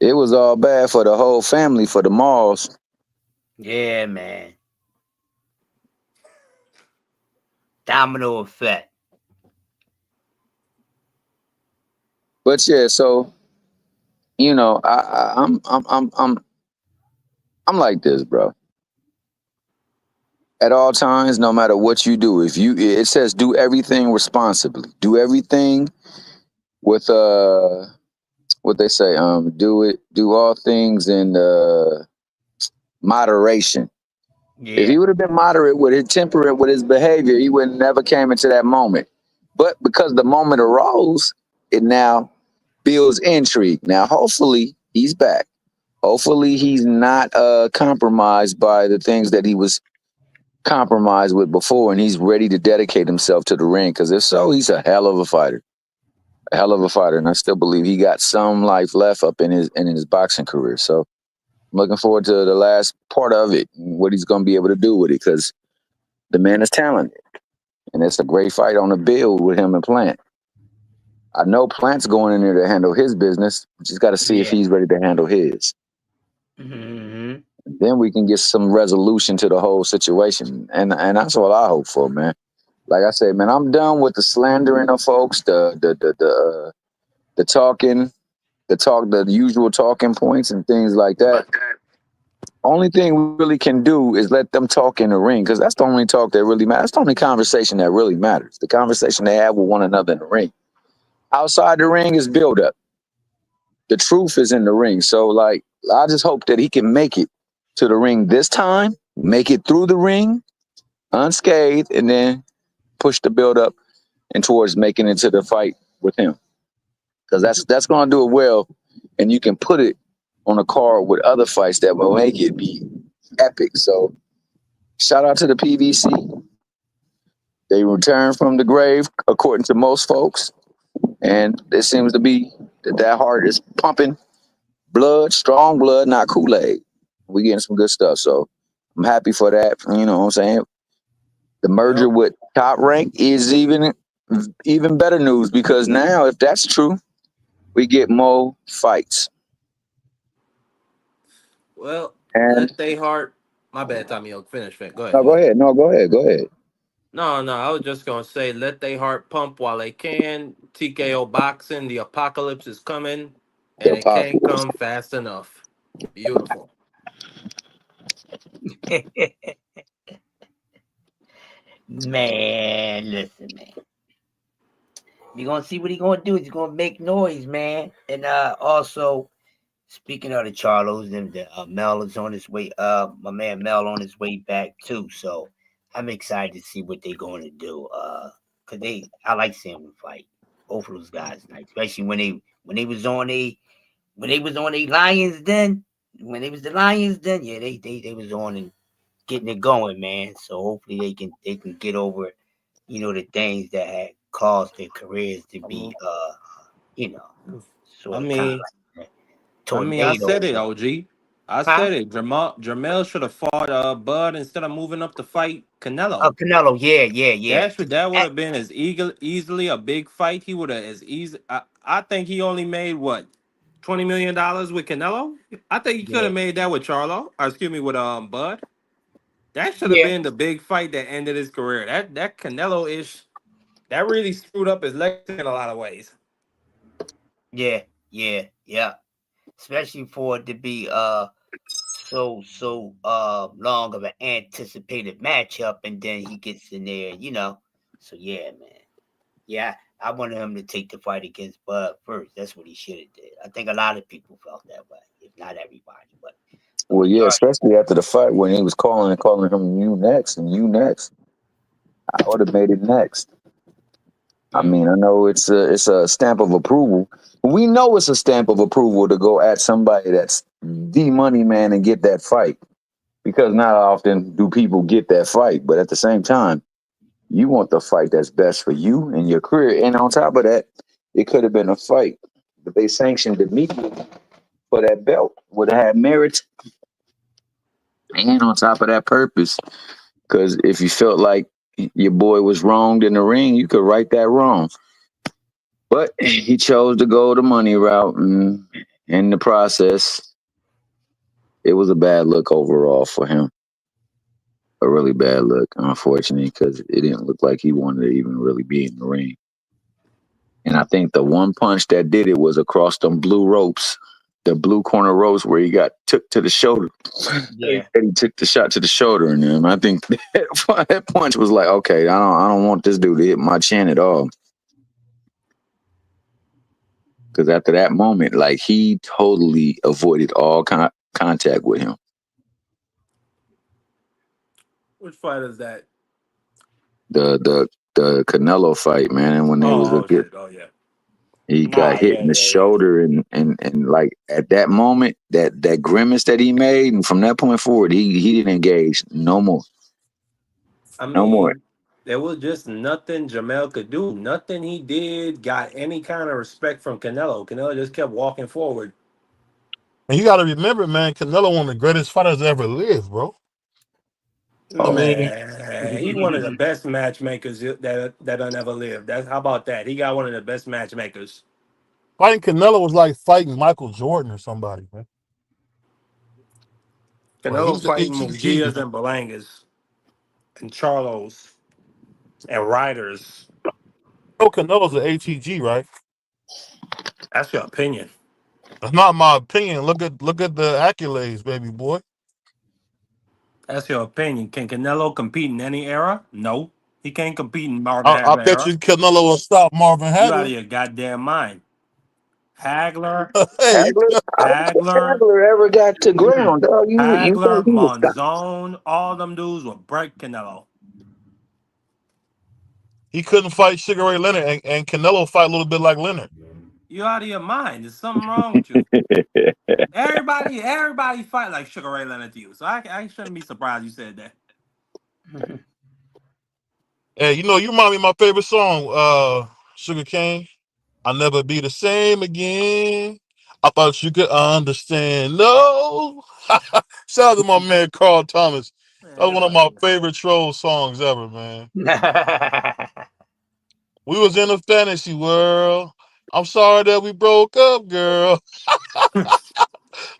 It was all bad for the whole family, for the Malls. Yeah, man. Domino effect. But yeah, so you know, I'm like this, bro. At all times, no matter what you do, if you it says do everything responsibly, do everything with what they say, do all things in moderation. If he Yeah. would have been moderate with his temperate with his behavior, he would never came into that moment. But because the moment arose, it now builds intrigue. Now, hopefully, he's back. Hopefully, he's not compromised by the things that he was compromised with before, and he's ready to dedicate himself to the ring. Because if so, he's a hell of a hell of a fighter, and I still believe he got some life left up in his boxing career. So, I'm looking forward to the last part of it, and what he's going to be able to do with it, because the man is talented, and it's a great fight on the bill with him and Plant. I know Plant's going in there to handle his business. We just got to see if Yeah. he's ready to handle his. Hmm. Then we can get some resolution to the whole situation, and that's all I hope for, man. Like I said, man, I'm done with the slandering of folks, the talking. the usual talking points and things like that. Only thing we really can do is let them talk in the ring because that's the only talk that really matters. That's the only conversation that really matters. The conversation they have with one another in the ring. Outside the ring is build up. The truth is in the ring. So like I just hope that he can make it to the ring this time, make it through the ring unscathed, and then push the build up and towards making it to the fight with him. Because that's gonna do it well. And you can put it on a card with other fights that will make it be epic. So shout out to the PVC. They returned from the grave, according to most folks. And it seems to be that heart is pumping blood, strong blood, not Kool-Aid. We getting some good stuff. So I'm happy for that. You know what I'm saying? The merger Well, with Top Rank is even better news because now, if that's true, we get more fights. well, And let they heart. My bad, Tommy. Finish. Go ahead. no, Go go ahead. ahead. No, go ahead. Go ahead. No, no, I was just gonna say, let they heart pump while they can. TKO boxing, the apocalypse is coming, The and it can't apocalypse. come fast enough. Beautiful. Man, listen, man. You're gonna see what he gonna do. He's gonna make noise, man. And also, speaking of the Charlos, and the Mel is on his way. My man Mel on his way back too. So I'm excited to see what they're going to do. Cause I like seeing them fight. Both of those guys, nice, especially when they was on a Lions Den. When they was the Lions Den, yeah, they was on and getting it going, man. So hopefully they can get over, the things that had caused their careers to be, Um, you know, I sort of kind of mean, like a I tornado. said it, OG. I Huh? said it. Jamel should have fought Bud instead of moving up to fight Canelo. Canelo, yeah, yeah, yeah. That would have been as easily a big fight. He would have as easy. I think he only made what $20 million with Canelo. I think he could Yeah, have made that with Charlo. Or excuse me, with Bud. That should have yeah, been the big fight that ended his career. That Canelo ish that really screwed up his legacy in a lot of ways. yeah, yeah, yeah. Especially for it to be so long of an anticipated matchup, and then he gets in there. So yeah, man. Yeah, I wanted him to take the fight against Bud first. That's what he should have did. I think a lot of people felt that way, if not everybody, but a Well, yeah, majority. especially after the fight when he was calling him you next and you next. I would have made it next. I Mm, mean, I know it's a stamp of approval. We know it's a stamp of approval to go at somebody that's the money man and get that fight because not often do people get that fight. But at the same time, you want the fight that's best for you and your career. And on top of that, it could have been a fight that they sanctioned immediately for that belt would have had merit and on top of that purpose. Because if you felt like your boy was wronged in the ring, you could right that wrong. But he chose to go the money route, and in the process, it was a bad look overall for him. A really bad look, unfortunately, because it didn't look like he wanted to even really be in the ring. And I think the one punch that did it was across them blue ropes, the blue corner ropes where he got took to the shoulder. He yeah, said he took the shot to the shoulder, and then I think that punch was like, okay, I don't want this dude to hit my chin at all. Because after that moment, like he totally avoided all contact with him. Which fight is that? The Canelo fight, man, and when they was Oh, a oh good, shit. Oh yeah. he got Nah, hit yeah, in the yeah, yeah. shoulder, and like at that moment, that grimace that he made, and from that point forward, he didn't engage no more, I no more. mean, there was just nothing Jamel could do. Nothing he did got any kind of respect from Canelo. Canelo just kept walking forward. And you got to remember, man, Canelo one of the greatest fighters that ever lived, bro. I Oh, mean, Man, he one of the best matchmakers that ever lived. That's how about that? He got one of the best matchmakers. fighting Canelo was like fighting Michael Jordan or somebody, man. Like Canelo he's the fighting ATG, Mugias man. and Belangas and Charlos and Riders. No, Canelo's the ATG, right? That's your opinion. That's not my opinion. Look at the accolades, baby boy. That's your opinion. Can Canelo compete in any era? No. He can't compete in Marvin I Hagler bet era. you Canelo will stop Marvin You out of Hagler. your goddamn mind. Hagler, Hey, Hagler, I don't think Hagler, Hagler ever got to mm-mm. ground, dog. You think Hagler, he was stopped? Monzone, all them dudes will break Canelo. he couldn't fight Sugar Ray Leonard, and Canelo fight a little bit like Leonard. You out of your mind. There's something wrong with you. Everybody fight like Sugar Ray Leonard to you. So I shouldn't be surprised you said that. Hey, you remind me of my favorite song, Sugar Cane. I'll never be the same again. I thought you could understand. No. Shout out to my man Carl Thomas. That's Man, one of fuck my you. favorite troll songs ever, man. We was in a fantasy world. I'm sorry that we broke up, girl.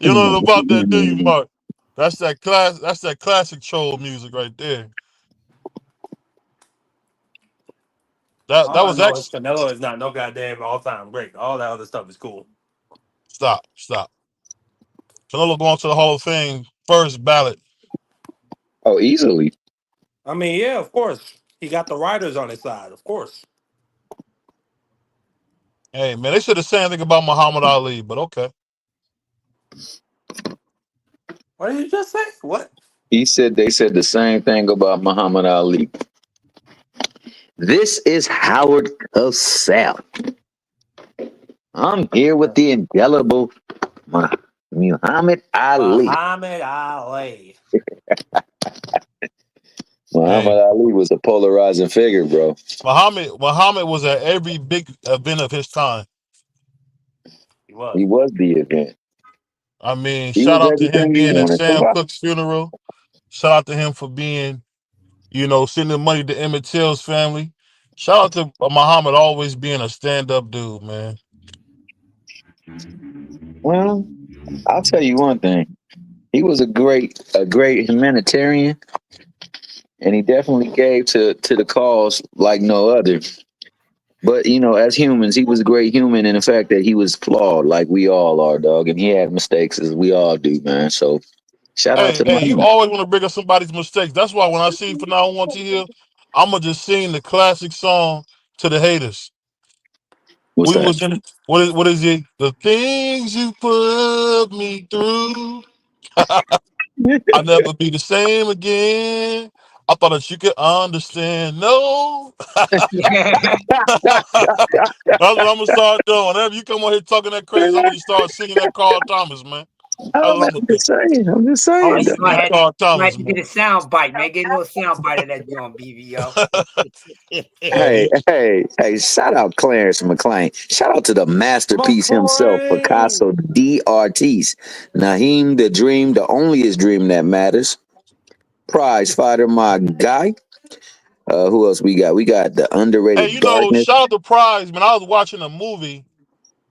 You know nothing about that, do you, Mark? That's that classic troll music right there. That All I was know is actually Canelo is not no goddamn all time great. All that other stuff is cool. stop. Canelo going to the Hall of Fame first ballot. Oh, easily. I mean, yeah, of course. He got the writers on his side, of course. Hey man, they said the same thing about Muhammad Ali, but okay. What did you just say? What? He said they said the same thing about Muhammad Ali. This is Howard Cosell. I'm here with the indelible Muhammad Ali. Muhammad Ali. Hey, Muhammad Ali was a polarizing figure, bro. Muhammad was at every big event of his time. He was. He was the event. I mean, He shout was out to him everything you being at wanted. Sam Cooke's funeral. Shout out to him for being, sending money to Emmett Till's family. Shout out to Muhammad always being a stand-up dude, man. Well, I'll tell you one thing. He was a great humanitarian, and he definitely gave to the cause like no other. But as humans, he was a great human in the fact that he was flawed, like we all are, dog, and he had mistakes as we all do, man. So shout out Hey, to hey, you Muhammad. always want to bring up somebody's mistakes. That's why when I see For Now I Want You Here, I'ma just sing the classic song to the haters. What's We that? was in what is it? The things you put me through. I'll never be the same again. I thought that you could understand. No. That's what I'm gonna start doing. Whenever you come on here talking that crazy, I'm gonna just start singing that Carl Thomas, man. That's Oh what man, I'm gonna I'm do. just saying. I'm just I'm Oh, gonna saying. you sing might that have Carl you might Thomas, have to get man. a sound bite, man. Get a little sound bite of that joint, BVO. Yeah, Hey, hey, hey, shout out Clarence McLean. Shout out to the masterpiece himself, Picasso McCoy. D. Artis. Naheem, the dream, the onlyest dream that matters. Prize fighter, my guy. Who else we got? We got the hey, underrated darkness. shout out to Prize, man. I was watching a movie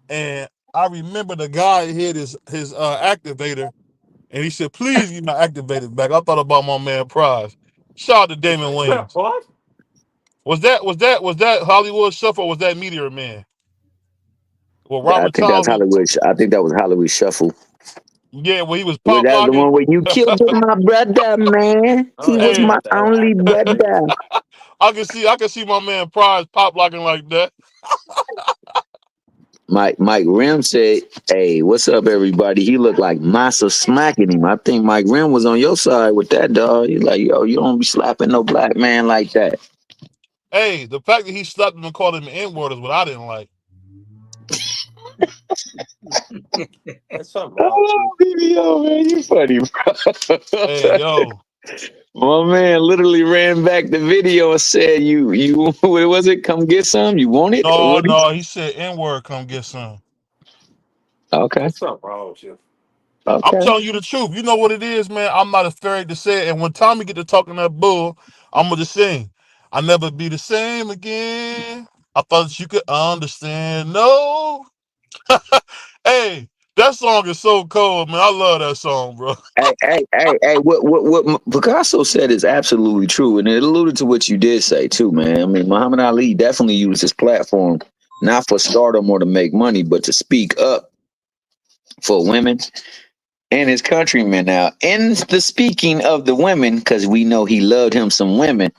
and I remember the guy hit his activator and he said, "Please give my activator back." I thought about my man Prize. Shout out to Damon Wayans. What? Was that Hollywood Shuffle or was that Meteor Man? Well, I Robert think that's Townsend. Hollywood. I think that was Hollywood Shuffle. Yeah, well, he was Well, pop that's the locking. one where you killed my brother, man. I He don't was know Hey, my what the hell only activator is. brother. I can see my man Prize pop locking like that. Mike Rim said, "Hey, what's up, everybody?" He looked like Massa smacking him. I think Mike Rim was on your side with that dog. He's like, "Yo, you don't be slapping no black man like that." Hey, the fact that he slapped him and called him an N word is what I didn't like. There's something wrong with Oh, you. BBO, man, you funny, Hey, bro. yo, My man literally ran back the video and said, "You, what was it? Come get some. You want it? no, What? no, he said N word, come get some. Okay, There's something wrong with you. I'm okay. telling you the truth. You know what it is, man. I'm not afraid to say it. And when Tommy get to talking that bull, I'm gonna just sing. I never be the same again. I thought you could understand. No, hey, that song is so cold, man. I love that song, bro. Hey. What Picasso said is absolutely true, and it alluded to what you did say too, man. I mean, Muhammad Ali definitely used his platform not for stardom or to make money, but to speak up for women and his countrymen. Now, in the speaking of the women, because we know he loved him some women,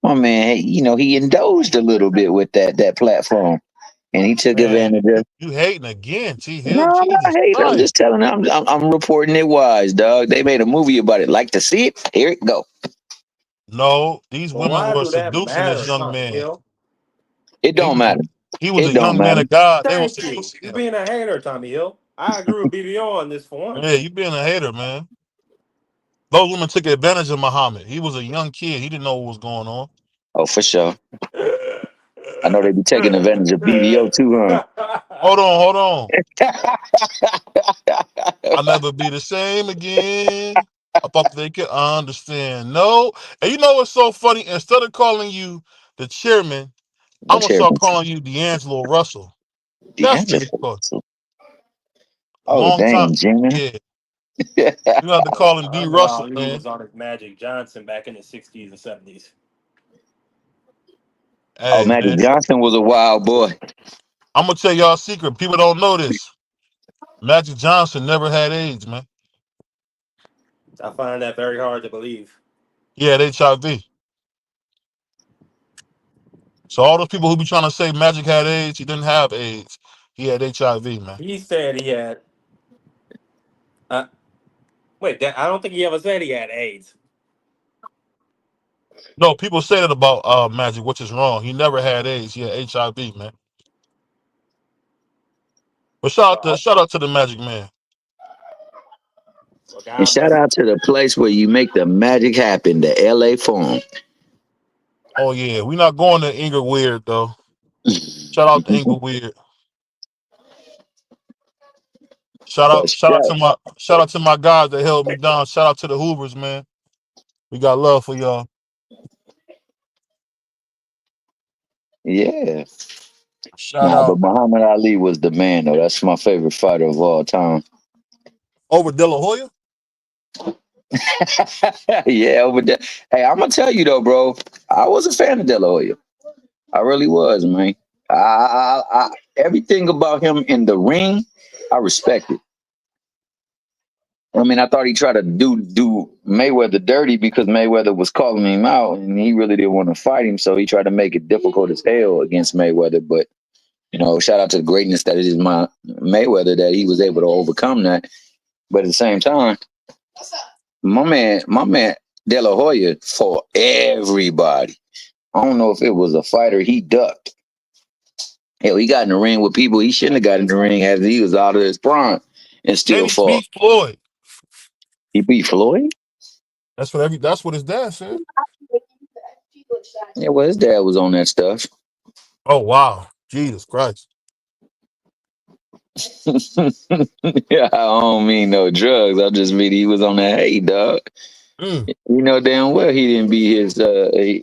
my man, he indulged a little bit with that platform, and he took Man, advantage you, of. you hating again, T No, Hill. I'm Jesus not hating. I'm Christ. just telling. I'm reporting it wise, dog. They made a movie about it. Like to see it? Here it go. No, these But women why were do that seducing this matter, young Tommy man. Hill? It He don't was a, matter. he was It a don't young man matter. of God. They were Thank you. seducing You him. being a hater, Tommy Hill. I agree with BBO on this for one. Yeah, you being a hater, man. Those women took advantage of Muhammad. He was a young kid. He didn't know what was going on. Oh, for sure. I know they be taking advantage of BBO too, Hold on. huh? I'll never be the same again. I thought they could understand. No. And you know what's so funny? Instead of calling you the chairman, The I'm gonna start chairman, calling you D'Angelo Russell. That's what you D'Angelo. call a Oh, long time. dang, Gina. Yeah. You have to call him D Muhammad Russell, Ali man. was on his Magic Johnson back in the 60s and 70s. Oh, Hey, Magic man. Johnson was a wild boy. I'm gonna tell y'all a secret. People don't know this. Magic Johnson never had AIDS, man. I find that very hard to believe. He had HIV. So all those people who be trying to say Magic had AIDS, he didn't have AIDS. He had HIV, man. He said he had. Uh, wait, I don't think he ever said he had AIDS. No, people say that about Magic, which is wrong. He never had AIDS. He had HIV, man. But Well, shout out to the Magic Man. And God shout bless him. out to the place where you make the magic happen, the LA Forum. Oh yeah, we not going to Inglewood though. Shout out to Inglewood. But Shout out to my guys that held me down. Shout out to the Hoovers, man. We got love for y'all. yeah. Shout Nah, but out. Muhammad Ali was the man, though. That's my favorite fighter of all time. Over De La Hoya? Yeah, over there. Hey, I'm gonna tell you though, bro. I was a fan of De La Hoya. I really was, man. Everything about him in the ring, I respected. I mean, I thought he tried to do Mayweather dirty because Mayweather was calling him out, and he really didn't want to fight him, so he tried to make it difficult as hell against Mayweather. But shout out to the greatness that it is my Mayweather that he was able to overcome that. But at the same time, my man De La Hoya fought everybody. I don't know if it was a fighter he ducked. Hell, he got in the ring with people he shouldn't have got in the ring as he was out of his prime and And still he fought. beat Floyd. He beat Floyd? That's what his dad said. Yeah, well, his dad was on that stuff. Oh wow. Jesus Christ. Yeah, I don't mean no drugs. I just mean he was on that hey dog. Mm. You know damn well he didn't beat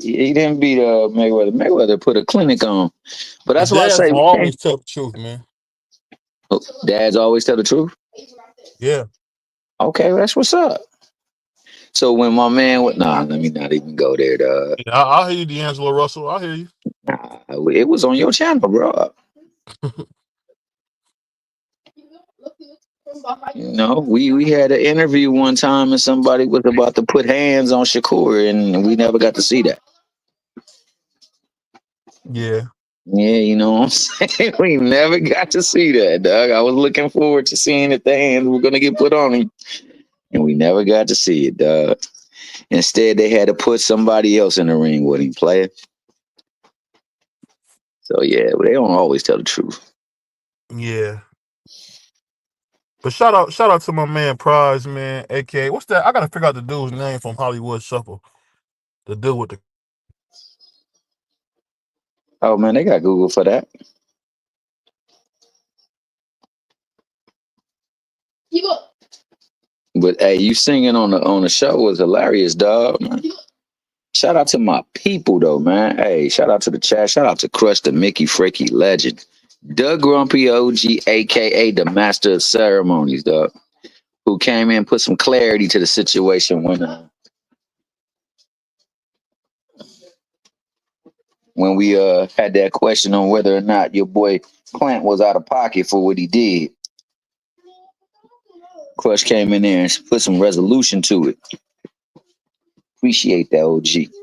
he didn't beat Mayweather. Mayweather put a clinic on. But The that's why I dads say will we can't. always tell the truth, man. Oh, dads always tell the truth. Yeah. Okay, that's what's up. So when my man went, nah, let me not even go there, dog. Yeah, I hear you, D'Angelo Russell. I hear you. Nah, it was on your channel, bro. We had an interview one time and somebody was about to put hands on Shakur and we never got to see that. Yeah. Yeah, you know what I'm saying? We never got to see that, dog. I was looking forward to seeing if the hands were gonna get put on him. And we never got to see it, dog. Instead, they had to put somebody else in the ring with him, player. So yeah, but they don't always tell the truth. Yeah. But shout out to my man Prize, man. AKA what's that? I gotta figure out the dude's name from Hollywood Shuffle. The dude with the Oh man, they got Google for that. But hey, you singing on the show was hilarious, dog. Man. Shout out to my people though, man. Hey, shout out to the chat. Shout out to Crush the Mickey Freaky Legend. Doug Grumpy OG, aka the Master of Ceremonies, dog. Who came in, put some clarity to the situation when we had that question on whether or not your boy Clint was out of pocket for what he did. Crush came in there and put some resolution to it. Appreciate that, OG.